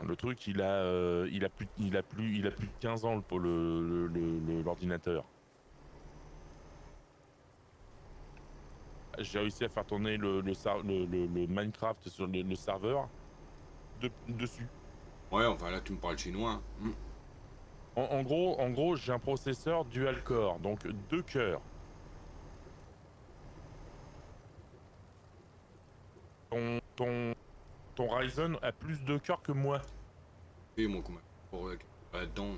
Le truc, il a plus de 15 ans l'ordinateur. J'ai réussi à faire tourner le Minecraft sur le serveur dessus. Ouais, enfin là tu me parles chinois. Hein. En gros, j'ai un processeur dual core, donc 2 cœurs. Ton Ryzen a plus de cœurs que moi. Et moi, comment pour là-dedans.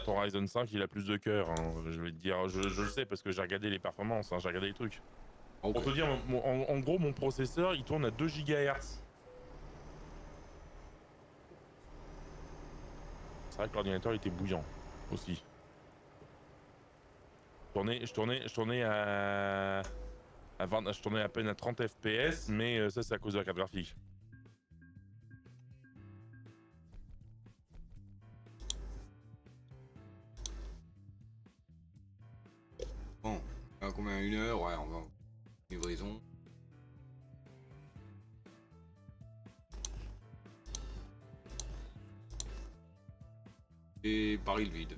Ton Ryzen 5, il a plus de cœurs. Hein. Je vais te dire, je le sais parce que j'ai regardé les performances, hein, j'ai regardé les trucs. Ok. Pour te dire, en gros, mon processeur, il tourne à 2 GHz. C'est vrai que l'ordinateur était bouillant aussi. Je tournais à 20, je tournais à peine à 30 FPS, mais ça c'est à cause de la carte graphique. Bon, à combien 1 heure? Ouais, on va. Livraison. Et baril vide.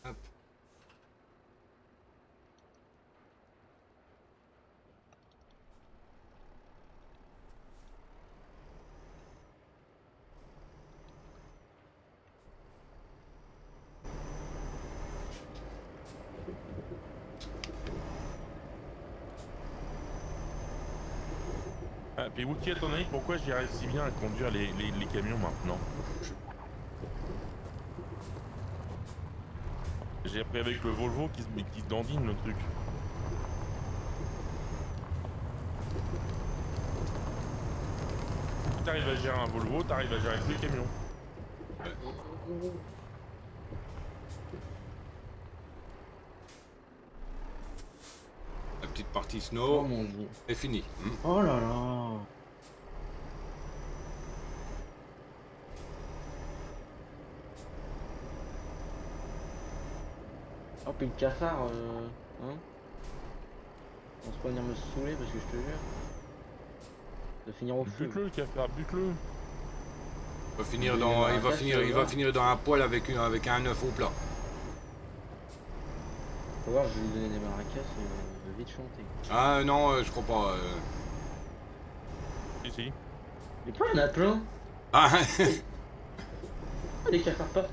Hop. Ah, puis Wookie, à ton avis, pourquoi j'y arrive si bien à conduire les camions maintenant? J'ai appris avec le Volvo qui se dandine le truc. Si t'arrives à gérer un Volvo, t'arrives à gérer tous les camions. La petite partie Oh snow mon dieu. est finie. Oh là là. Oh, puis le cafard, hein? On se pas venir me saouler parce que je te jure. Ça va finir au feu. Bute-le, le cafard, bute-le. Il va finir Il dans, va il va arracher, finir, tu il vas va voir. finir dans un poêle avec un œuf au plat. Faut voir, je vais lui donner des maracas et il va vite chanter. Ah non, je crois pas. Si, si. Mais quoi, il y en a plein? Ah, Pourquoi les cafards pas?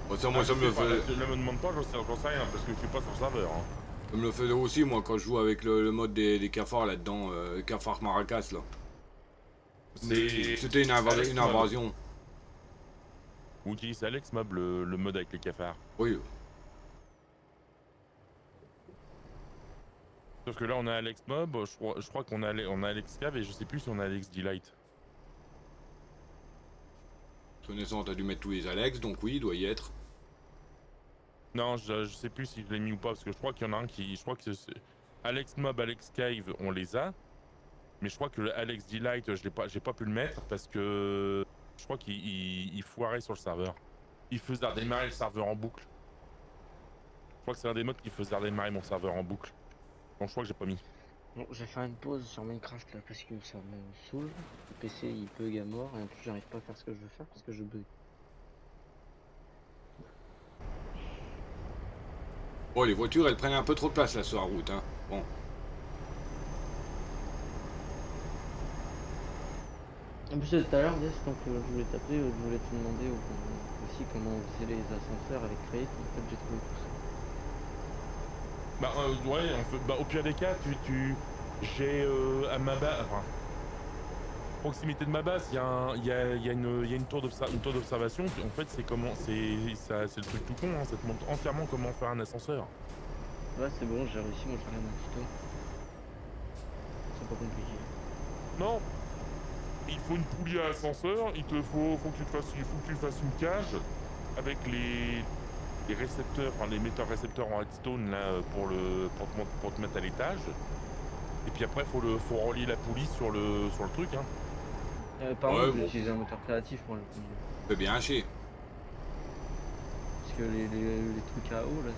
bon, ça, moi, Ah, ça je me le sais pas, fait. là, me demande pas, j'en sais rien, parce que je suis pas sur le serveur. Hein. Ça me le faisait aussi, moi, quand je joue avec le mode des cafards là-dedans, cafards maracas là. C'était une Alex Mob. invasion. Wookie, c'est Alex Mob le mode avec les cafards. Oui. Sauf que là, on a Alex Mob, je crois qu'on a, on a Alex Cave et je sais plus si on a Alex Delight. Connaissant, t'as dû mettre tous les Alex, donc oui, il doit y être. Non, je sais plus si je l'ai mis ou pas, parce que je crois qu'il y en a un qui. Je crois que c'est. Alex Mob, Alex Cave, on les a. Mais je crois que le Alex Delight, j'ai pas pu le mettre parce que. Je crois qu'il foirait sur le serveur. Il faisait redémarrer le serveur en boucle. Je crois que c'est un des modes qui faisait redémarrer mon serveur en boucle. Donc je crois que j'ai pas mis. Bon, je vais faire une pause sur Minecraft là parce que ça me saoule. Le PC il bug à mort et en plus j'arrive pas à faire ce que je veux faire parce que je bug. Bon, les voitures, elles prennent un peu trop de place là sur la route, hein. Bon. En plus tout à l'heure, Des, donc je voulais t'appeler, je voulais te demander aussi comment on faisait les ascenseurs avec Create. En fait j'ai trouvé tout ça. Bah ouais, au pire des cas, j'ai à ma base, enfin, proximité de ma base, il y a une tour d'observation. En fait, c'est le truc tout con, hein, ça te montre entièrement comment faire un ascenseur. Ouais c'est bon, j'ai réussi, moi je regarde un tuto. C'est pas compliqué. Non, il faut une poulie à ascenseur, faut que tu fasses une cage avec les récepteurs, enfin les metteurs récepteurs en redstone là pour te mettre à l'étage. Et puis après, faut relier la poulie sur le truc, hein. Pardon, Ouais, je vais bon. utiliser un moteur créatif pour le coup. Fait bien haché. Parce que les trucs à eau là,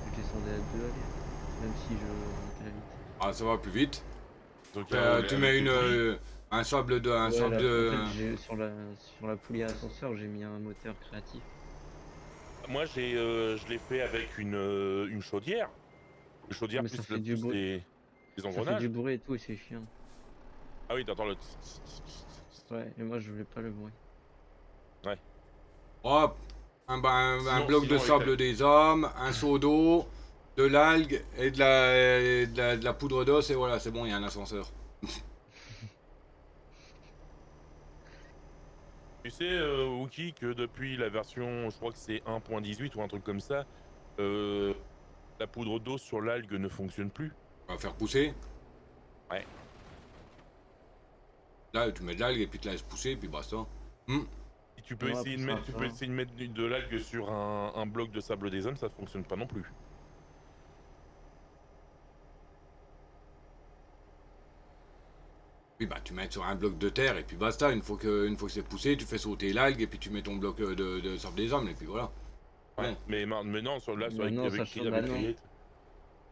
je descendais à 2 allées. Même si je montais la vitesse. Ah, ça va plus vite. Donc, Tu avec mets les poulies. un sable de, un Ouais, sable là, de. en fait, sur la poulie à ascenseur, j'ai mis un moteur créatif. Moi, je l'ai fait avec une chaudière. Une chaudière Mais ça plus, fait du bruit. les Ça fait engrenages. du bruit et tout, et c'est chiant. Ah oui, t'entends le. Ouais, et moi je voulais pas le bruit. Hop, un Sinon- bloc de sinon, sable avec des hommes, un seau d'eau, de l'algue et de la poudre d'os, et voilà, c'est bon, il y a un ascenseur. Tu sais, Wookie, que depuis la version, je crois que c'est 1.18 ou un truc comme ça, la poudre d'eau sur l'algue ne fonctionne plus. On va faire pousser. Ouais. Là, tu mets de l'algue et puis tu la laisses pousser, et puis basta. Si tu peux Ouais, essayer de après, ça mettre, tu va peux pas. essayer de mettre de l'algue sur un bloc de sable des hommes, ça fonctionne pas non plus. Oui, bah, tu mets sur un bloc de terre, et puis basta. Une fois que c'est poussé, tu fais sauter l'algue, et puis tu mets ton bloc de sable des hommes, et puis voilà. Ouais. Bon. Mais non, Bah non, ça change. Bah avec non. Create.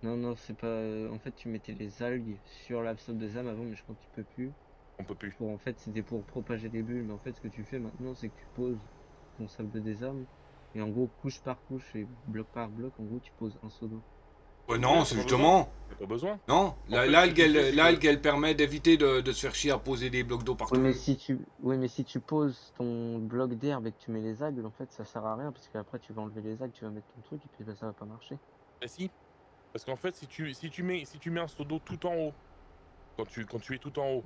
Non, c'est pas. En fait, tu mettais les algues sur l'absorbe des âmes avant, mais je crois que tu peux plus. On peut plus. En fait, c'était pour propager les bulles. Mais en fait, ce que tu fais maintenant, c'est que tu poses ton sable des âmes. Et en gros, couche par couche et bloc par bloc, en gros, tu poses un seau d'eau. Mais Non, non, c'est t'as pas besoin. justement. T'as pas besoin. Non, En fait, ce que l'algue, tu fais, c'est que- l'algue, elle permet d'éviter de se faire chier à poser des blocs d'eau Oui, partout. mais si tu poses ton bloc d'herbe et que tu mets les algues, en fait, ça sert à rien parce qu'après, tu vas enlever les algues, tu vas mettre ton truc et puis bah, ça va pas marcher. Bah si. Parce qu'en fait, si tu mets un seau d'eau tout en haut, quand tu es tout en haut,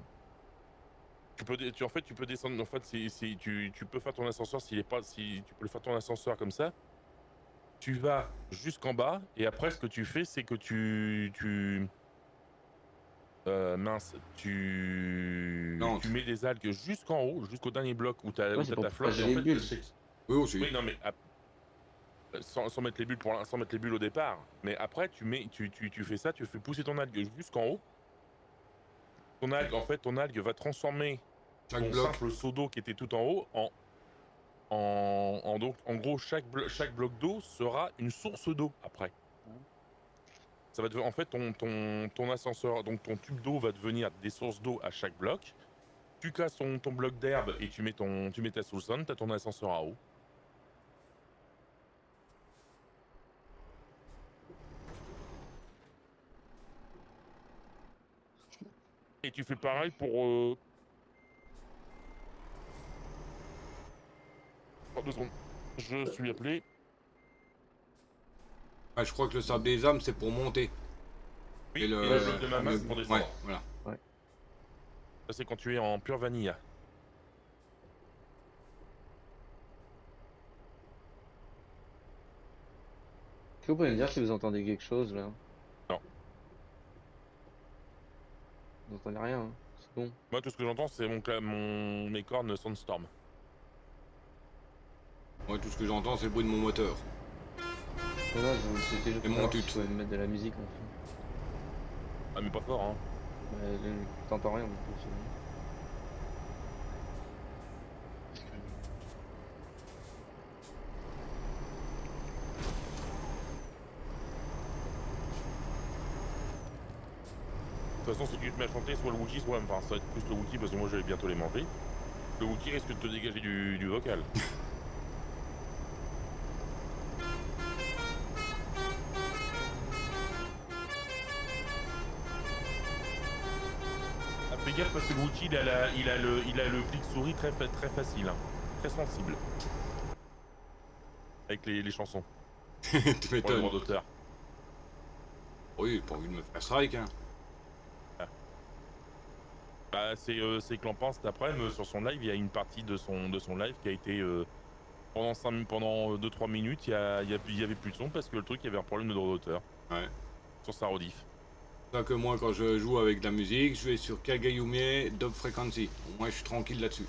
en fait, tu peux descendre. En fait, tu peux faire ton ascenseur s'il est pas, si tu peux le faire ton ascenseur comme ça. Tu vas jusqu'en bas et après, ce que tu fais, c'est que Non, tu mets des algues jusqu'en haut, jusqu'au dernier bloc où Ouais, c'est t'as pour ta flotte. propager Et en les fait, bulles. oui aussi. oui, non, mais sans mettre les bulles sans mettre les bulles au départ. Mais après, tu fais ça, tu fais pousser ton algue jusqu'en haut. Ton algue va transformer Chaque ton bloc. simple seau d'eau qui était tout en haut en gros, chaque bloc d'eau sera une source d'eau après. Ça va en fait, ton ascenseur, donc ton tube d'eau va devenir des sources d'eau à chaque bloc. Tu casses ton bloc d'herbe et tu mets ta soulson, tu as ton ascenseur à eau. Et tu fais pareil pour... Oh, 2 secondes. Je suis appelé. Ah, je crois que le sable des âmes, c'est pour monter. Oui, Et le bloc de ma masse pour descendre. Ouais, voilà. Ça, c'est quand tu es en pure vanilla. Est-ce que vous pouvez me dire si vous entendez quelque chose là? Non. Vous entendez rien, hein? C'est bon. Moi, tout ce que j'entends, c'est mes cornes Sandstorm. Moi, tout ce que j'entends, c'est le bruit de mon moteur. Non, non, c'était juste Et pour mon savoir si tut. je pouvais me mettre de la musique en fait. Ah, mais pas fort, hein. T'entends rien non plus. C'est bon. De toute façon, si tu te mets à chanter, soit le Wookie, soit... Enfin, ça va être plus le Wookie, parce que moi, je vais bientôt les manger. Le Wookie risque de te dégager du vocal. Ah, fais gaffe, parce que le Wookie, il a le clic souris très facile, hein. Très sensible. Avec les chansons. Tu Pour les m'étonnes. droits d'auteur. Oui, pas envie de me faire strike, hein. Bah, c'est Clampin cet après-midi sur son live, il y a une partie de son live qui a été pendant 2-3 minutes, il y avait plus de son parce que le truc, il y avait un problème de droit d'auteur. Ouais. Sur sa rediff. C'est ça que moi, quand je joue avec de la musique, je vais sur Kagayume Dub Frequency. Au moins, je suis tranquille là-dessus.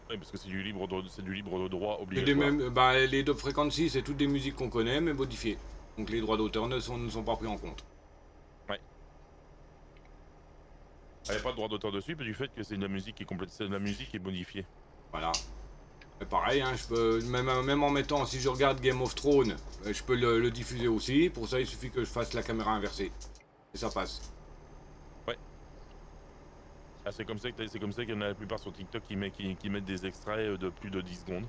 Oui, parce que c'est du libre de droit Et obligatoire. les Dub Frequency, c'est toutes des musiques qu'on connaît, mais modifiées. Donc les droits d'auteur ne sont pas pris en compte. Il n'y a pas de droit d'auteur dessus, mais du fait que c'est de la musique qui est complète, c'est de la musique qui est modifiée. Voilà. Et pareil, hein, je peux, même en mettant, si je regarde Game of Thrones, je peux le diffuser aussi. Pour ça, il suffit que je fasse la caméra inversée. Et ça passe. Ah, c'est comme ça qu'il y en a la plupart sur TikTok qui mettent des extraits de plus de 10 secondes.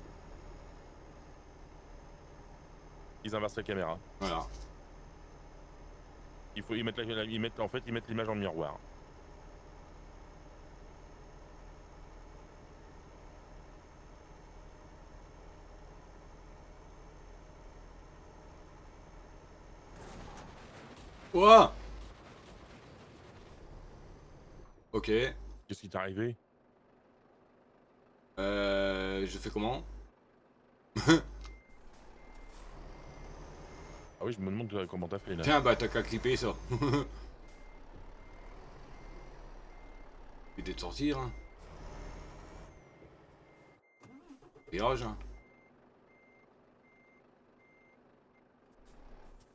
Ils inversent la caméra. Voilà. Ils mettent l'image en miroir. Ouah. Ok. Qu'est-ce qui t'est arrivé? Je fais comment? Ah oui, je me demande comment t'as fait là. Tiens, bah t'as qu'à clipper ça. Idée de sortir, hein. Virage, hein.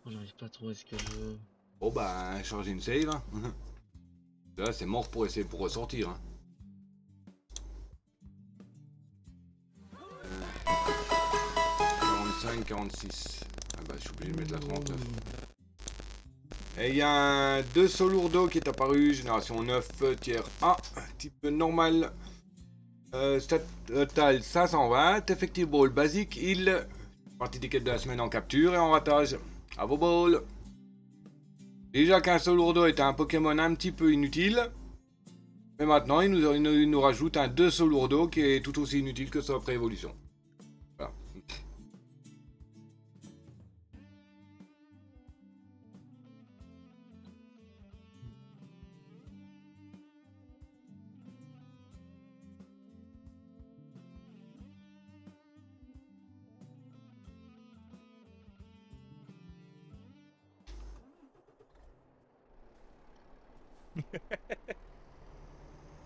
J'arrive pas trop à ce que je... Bon bah, charger une save, hein. Là, c'est mort pour essayer pour ressortir, hein. 45, 46. Ah bah, je suis obligé de mettre la 39. Et il y a un 2 Solourdo qui est apparu, génération 9, tiers A, type normal. Stat total 520, effective ball basique, il. Partie d'équipe de la semaine en capture et en ratage. À vos balls. Déjà qu'un Solourdo était un Pokémon un petit peu inutile. Mais maintenant, il nous rajoute un 2 Solourdo qui est tout aussi inutile que sa pré-évolution. Voilà.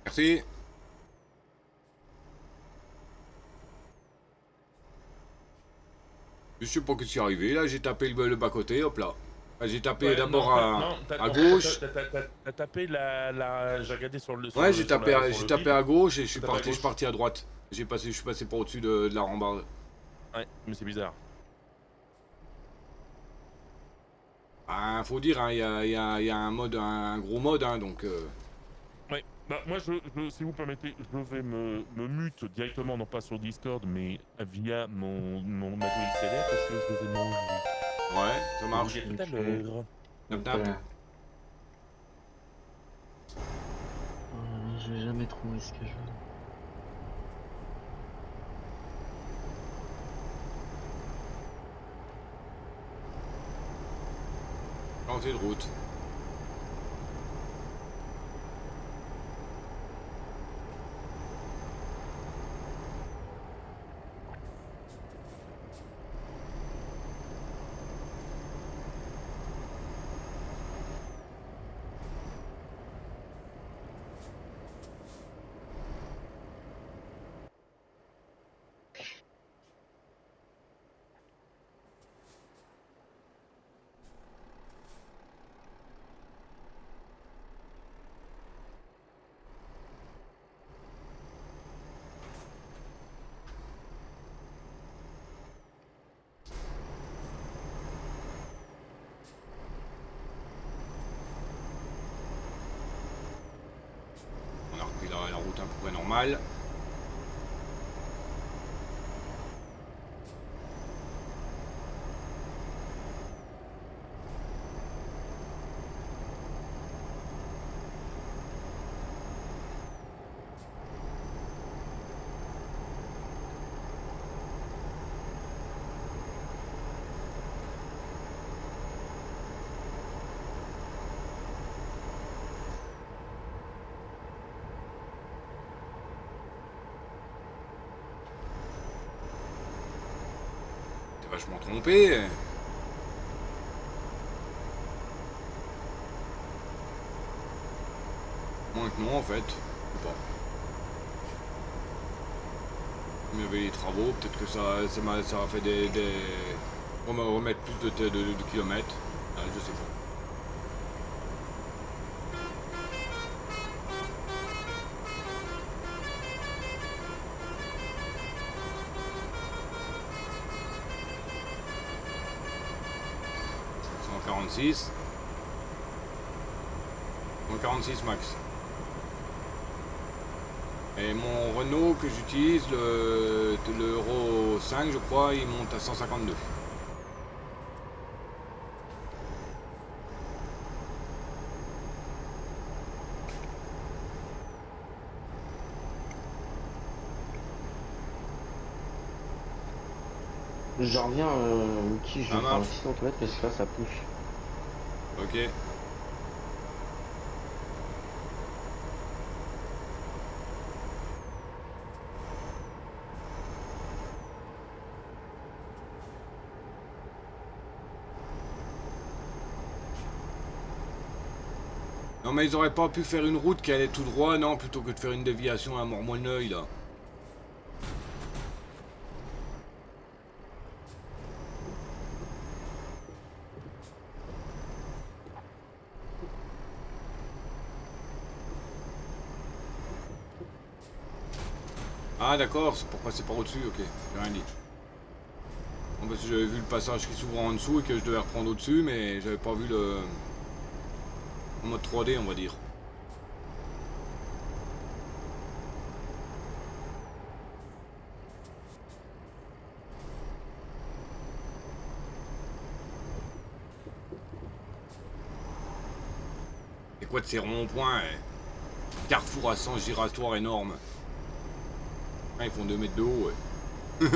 Merci. Je sais pas ce qui est arrivé, là j'ai tapé le bas-côté, hop là. J'ai tapé Ouais, d'abord non, en fait, à gauche. T'as tapé j'ai regardé sur le. Ouais, j'ai tapé, sur le tapé fil. à gauche et je suis Tapé à parti gauche. à droite. Je suis passé par au-dessus de la rambarde. Ouais, mais c'est bizarre. Ah, faut dire, hein, il y a un mode, un gros mode, hein, donc... Ouais, bah moi, si vous permettez, je vais me mute directement, non pas sur Discord, mais via ma grille XLR parce que je vais manger. Ouais, ça Je vous dis marche. à tout à Ok. l'heure. Tap Voilà. tap. Oh là là, je vais jamais trouver ce que je veux. Changer de route. On a repris la route à peu près normale. T'es vachement trompé. Moins que non, en fait. Je sais pas. Comme il y avait les travaux, peut-être que ça a fait remettre plus de kilomètres. Ah, je sais pas. C'est en 46. En 46 max. Et mon Renault que j'utilise, l'Euro 5 je crois, il monte à 152. J'en reviens, Wiki, je Ça vais faire un marche. petit centimètre parce que là ça pousse. Ok. Non mais ils auraient pas pu faire une route qui allait tout droit, non, plutôt que de faire une déviation à Mormogneuil là. Ah d'accord, c'est pour passer par au-dessus, ok, j'ai rien dit. Bon, parce que j'avais vu le passage qui s'ouvre en dessous et que je devais reprendre au-dessus, mais j'avais pas vu le... en mode 3D on va dire. C'est quoi de ces ronds-points Carrefour à sens giratoire énorme. Ah, ils font 2 mètres de haut, ouais.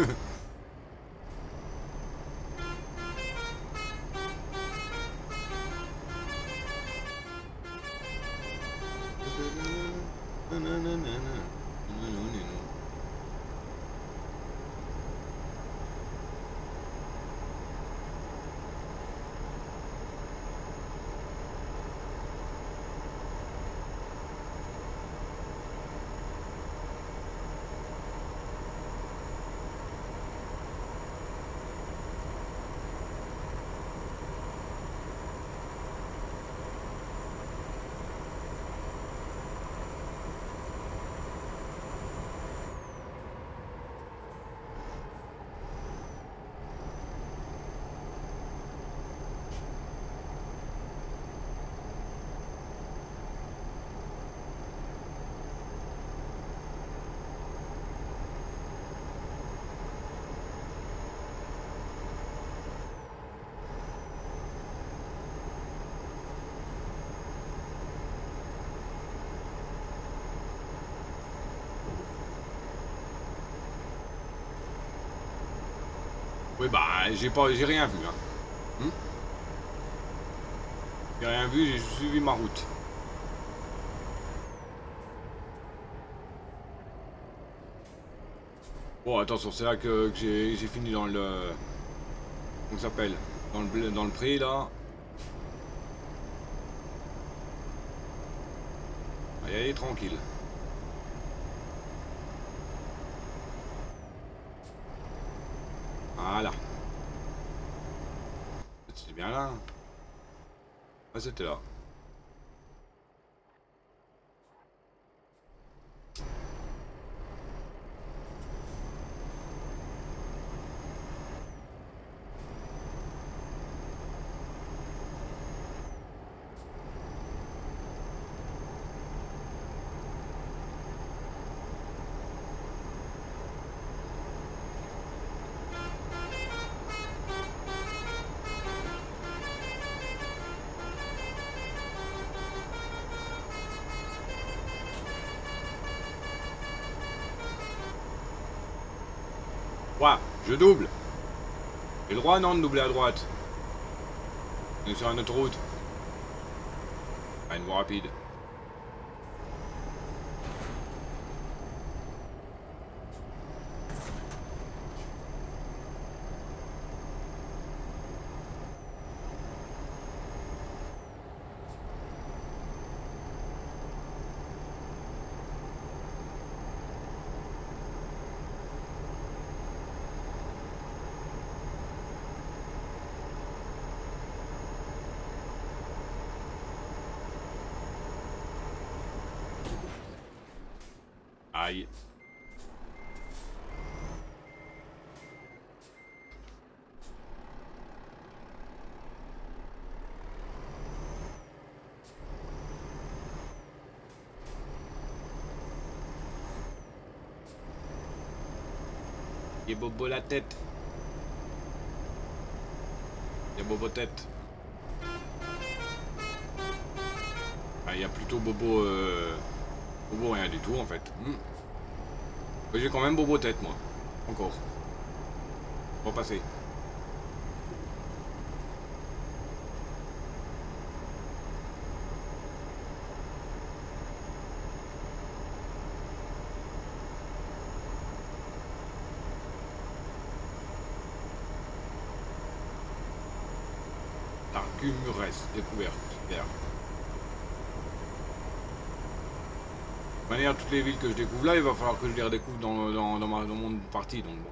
Oui, bah, j'ai rien vu, hein. J'ai rien vu, j'ai suivi ma route. Bon, attention, c'est là que j'ai fini dans le... Comment ça s'appelle? Dans le pré, là. Allez, allez, tranquille. Voilà. C'était bien là. Ah, c'était là. Ouah, je double. J'ai le droit, non, de doubler à droite. On est sur une autoroute. Ah, une voie rapide. Aïe. Il est bobo la tête. Il y a bobo tête. Ah, il y a plutôt bobo... Bobo rien du tout en fait. Mais j'ai quand même bobo tête moi. Encore. On va passer. Argumures découverte. Super. De toute manière, toutes les villes que je découvre là, il va falloir que je les redécouvre dans mon partie, donc bon.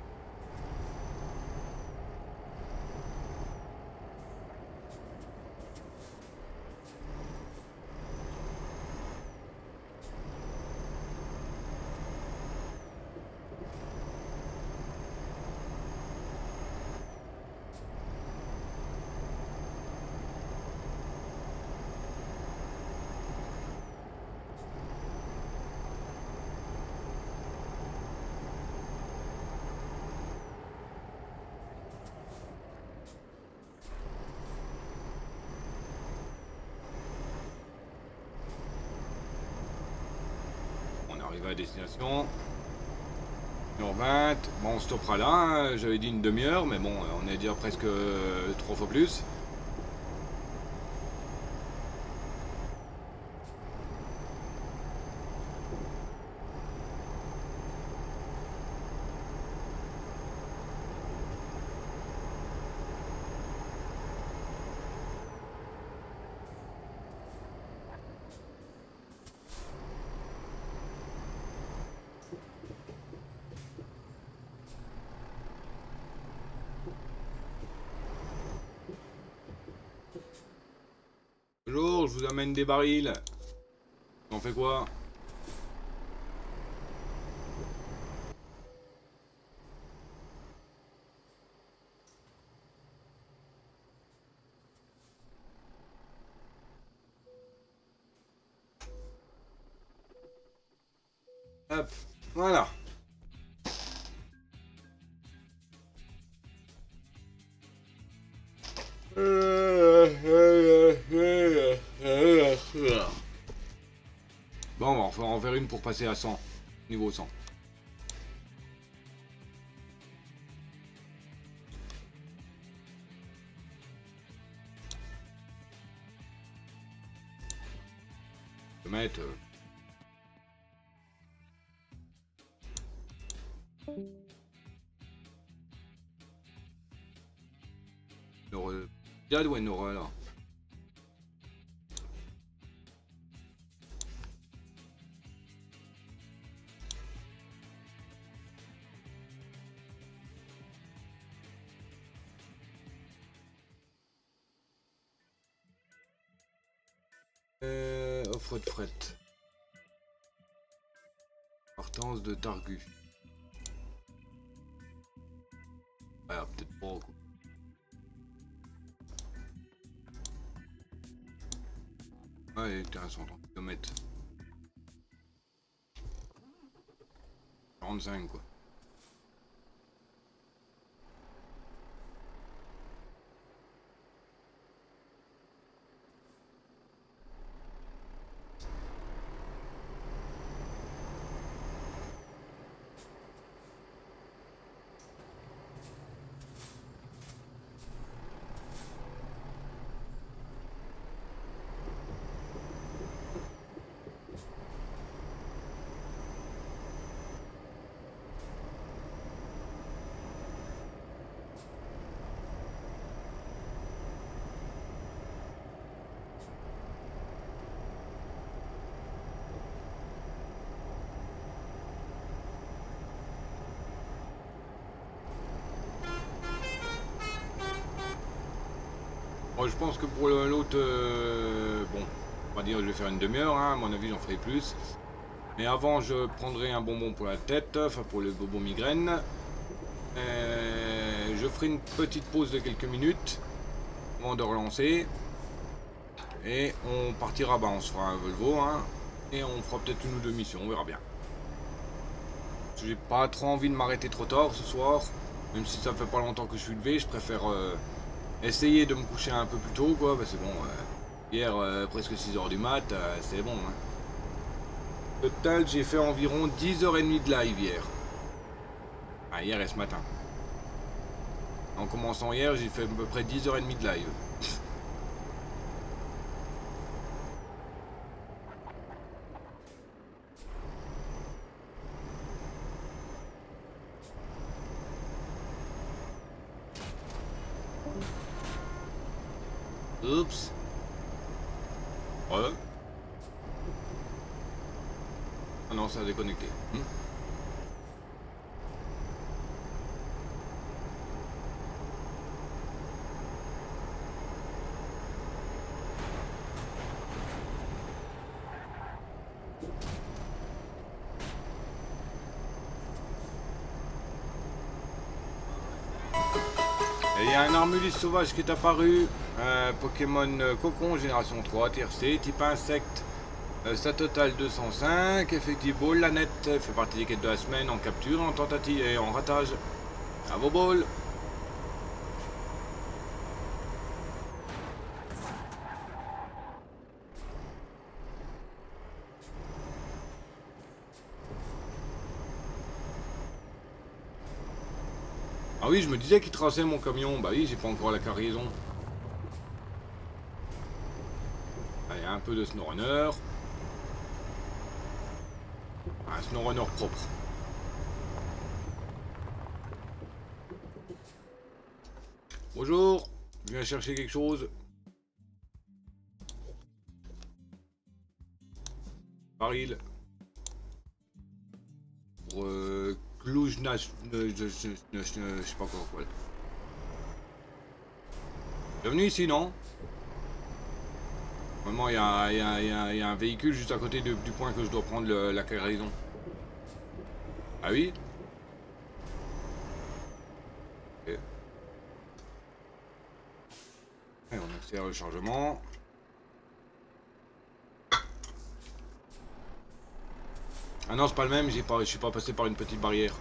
On arrive à destination. Numéro 20. Bon, on stoppera là. Hein. J'avais dit une demi-heure, mais bon, on est déjà presque 3 fois plus. Bonjour, je vous amène des barils. On fait quoi? Hop, voilà. Bon, on va en faire une pour passer à 100. Niveau 100. km. Dad ou Nora là. Offre de fret. Partance de Targu. Ouais, peut-être pas. Quoi. Ouais, intéressant, 30 km. 45 quoi. Bon, je pense que pour l'autre, bon, on va dire je vais faire une demi-heure, hein, à mon avis j'en ferai plus. Mais avant je prendrai un bonbon pour la tête, enfin pour le bobo migraine. Je ferai une petite pause de quelques minutes avant de relancer. Et on partira, bah on se fera un Volvo, hein, et on fera peut-être une ou deux missions, on verra bien. J'ai pas trop envie de m'arrêter trop tard ce soir, même si ça fait pas longtemps que je suis levé, je préfère essayer de me coucher un peu plus tôt, quoi, parce que bon, hier, presque 6 h du mat, c'est bon, hein. Total, j'ai fait environ 10h30 de live hier. Ah, hier et ce matin. En commençant hier, j'ai fait à peu près 10h30 de live. Oups. Voilà. Ah non, ça a déconnecté. Et il y a un Armulus sauvage qui est apparu. Pokémon Cocon, génération 3, TRC, type insecte. Stat total 205. Effective ball, la nette fait partie des quêtes de la semaine en capture, en tentative et en ratage. Bravo ball. Ah oui, je me disais qu'il traçait mon camion. Bah oui, j'ai pas encore la cargaison. Allez, un peu de SnowRunner. Un SnowRunner propre. Bonjour, je viens chercher quelque chose. Baril. Pour Cluj-Nac... je sais pas quoi. Bienvenue ici, non? Vraiment, il y a un véhicule juste à côté du point que je dois prendre la cargaison. Ah oui? Ok. Et on accélère le chargement. Ah non, c'est pas le même, je suis pas passé par une petite barrière.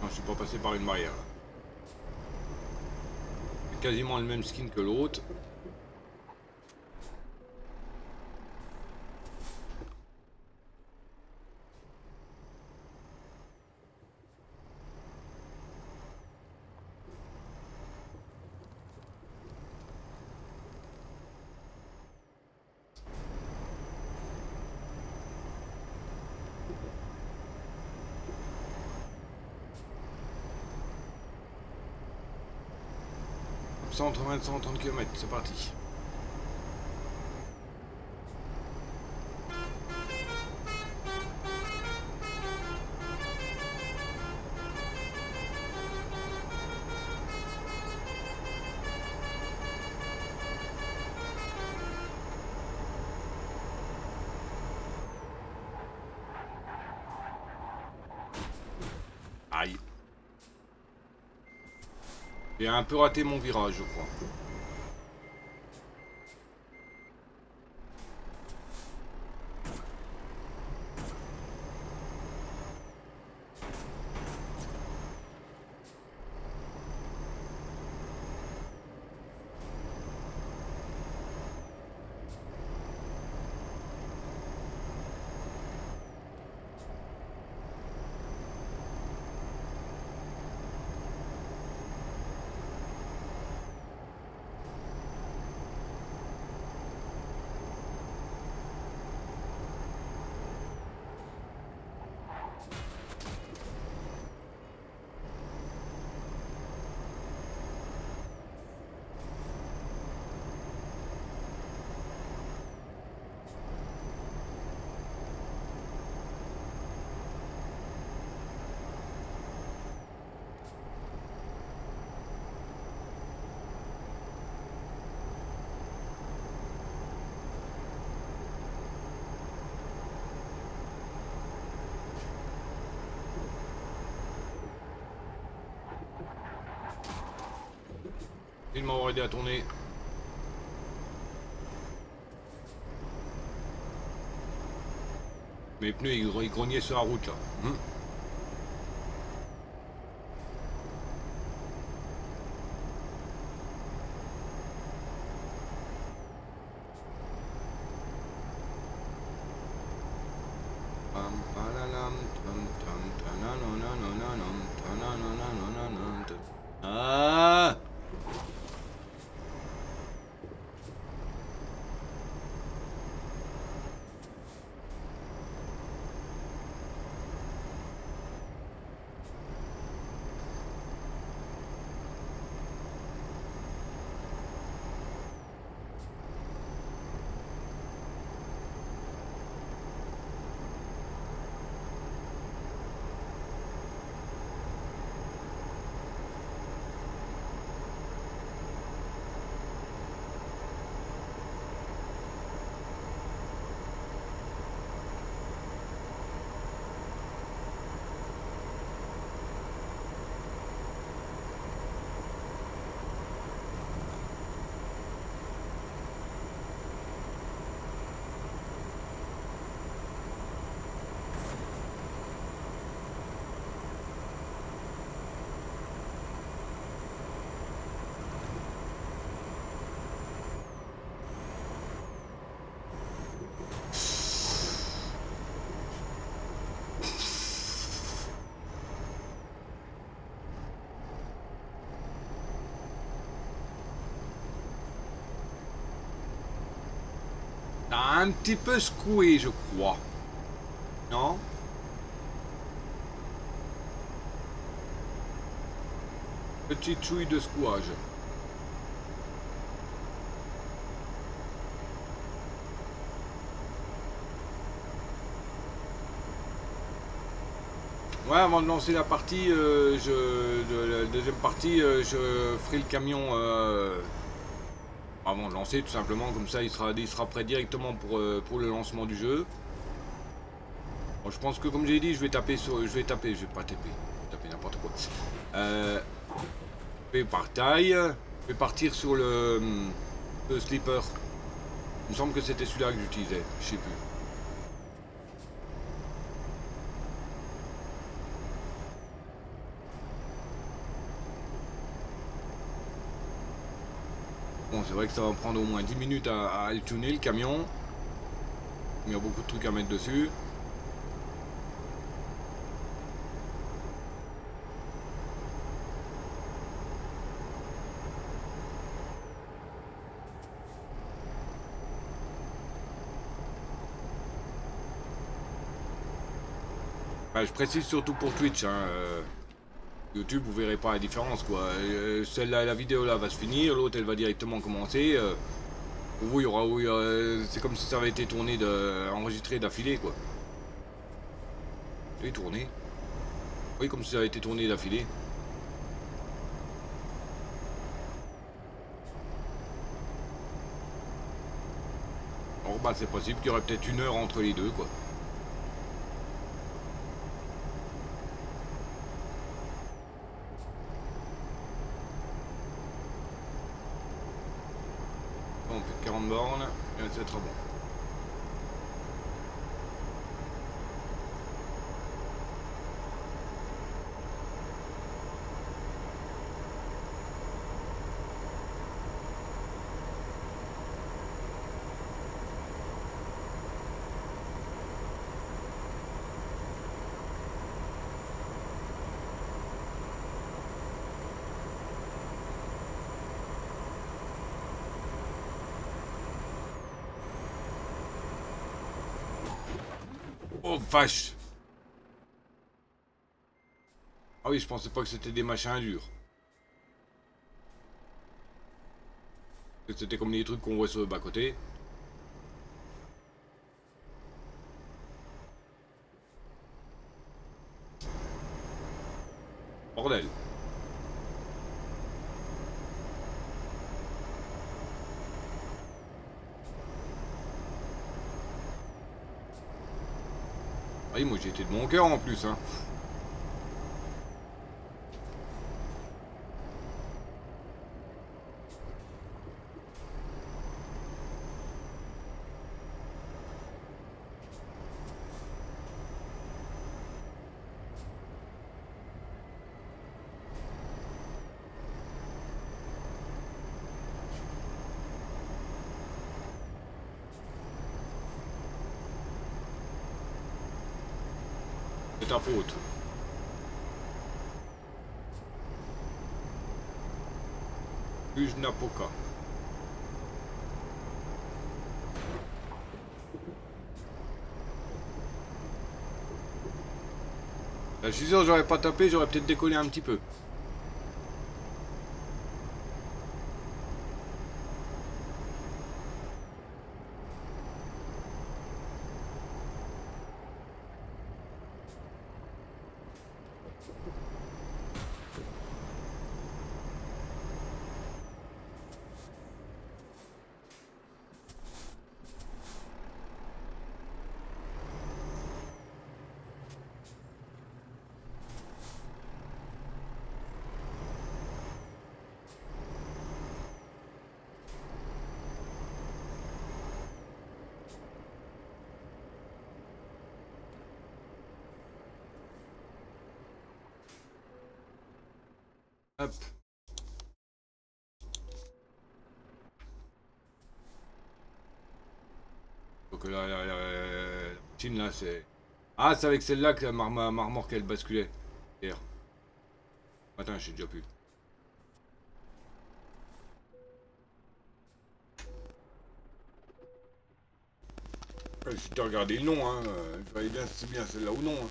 Non, je suis pas passé par une barrière. C'est quasiment le même skin que l'autre. 120-130 km, c'est parti. Aïe. J'ai un peu raté mon virage, je crois. Il m'a aidé à tourner. Mes pneus ils grognaient sur la route là. Ah! T'as un petit peu secoué, je crois. Non? Petite chouille de secouage. Ouais, avant de lancer la partie, la deuxième partie, je ferai le camion avant de lancer tout simplement, comme ça il sera prêt directement pour le lancement du jeu. Bon, je pense que comme j'ai dit, je vais pas taper, je vais taper n'importe quoi. Je vais par taille, je vais partir sur le slipper. Il me semble que c'était celui-là que j'utilisais, je sais plus. Bon, c'est vrai que ça va prendre au moins 10 minutes à le tuner le camion. Il y a beaucoup de trucs à mettre dessus. Bah, je précise surtout pour Twitch, hein, YouTube, vous verrez pas la différence, quoi. Celle-là, la vidéo là va se finir, l'autre elle va directement commencer. Pour vous, il y aura, oui, c'est comme si ça avait été tourné, enregistré d'affilée, quoi. Et tourné. Oui, comme si ça avait été tourné d'affilée. Alors, bah, c'est possible qu'il y aurait peut-être 1 heure entre les deux, quoi. Bon, plus de 40 bornes, et c'est très bon. Oh vache! Ah oui, je pensais pas que c'était des machins durs. C'était comme les trucs qu'on voit sur le bas-côté. Bordel. Ah oui, moi j'ai été de mon cœur en plus, hein. C'est ta faute. Ujnapoka. Là, je suis sûr, j'aurais pas tapé, j'aurais peut-être décollé un petit peu. Hop. Donc là, la machine là, c'est... Ah, c'est avec celle-là que ma remorque elle basculait. Hier. Attends, je sais déjà plus. Je suis regardé le nom, hein. Je voyais bien si c'est bien celle-là ou non. Hein.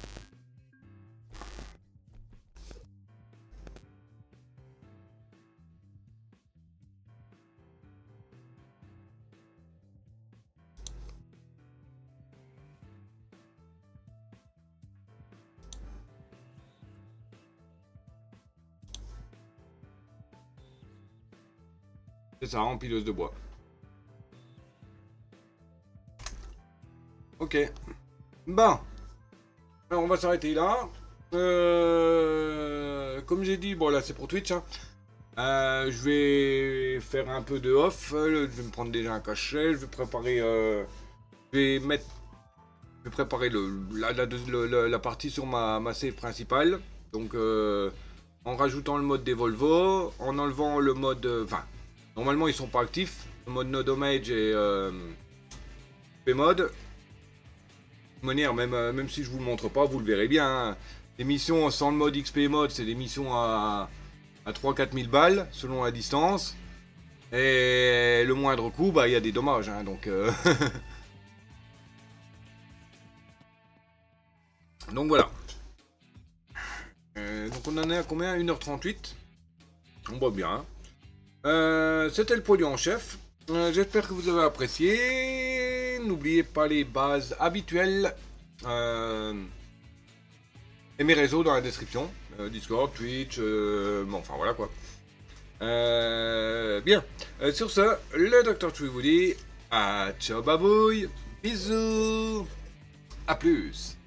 C'est ça, empileuse de bois. Ok. Bon. Alors on va s'arrêter là. Comme j'ai dit, bon là c'est pour Twitch. Hein. Je vais faire un peu de off. Je vais me prendre déjà un cachet. Je vais préparer. Je vais préparer la partie sur ma save principale. Donc en rajoutant le mode des Volvo, en enlevant le mode. Enfin, normalement ils sont pas actifs. Le mode No Damage et P-Mode. De manière, même si je vous le montre pas, vous le verrez bien. Hein. Les missions sans le mode XP mode, c'est des missions à 3-4 000 balles selon la distance. Et le moindre coup, bah il y a des dommages. Hein, donc, donc voilà. Donc on en est à combien? 1h38. On voit bien. C'était le produit en chef. J'espère que vous avez apprécié. N'oubliez pas les bases habituelles. Et mes réseaux dans la description. Discord, Twitch, bon, enfin voilà quoi. Bien. Sur ce, le Dr. Chewie vous dit ciao babouille. Bisous. À plus.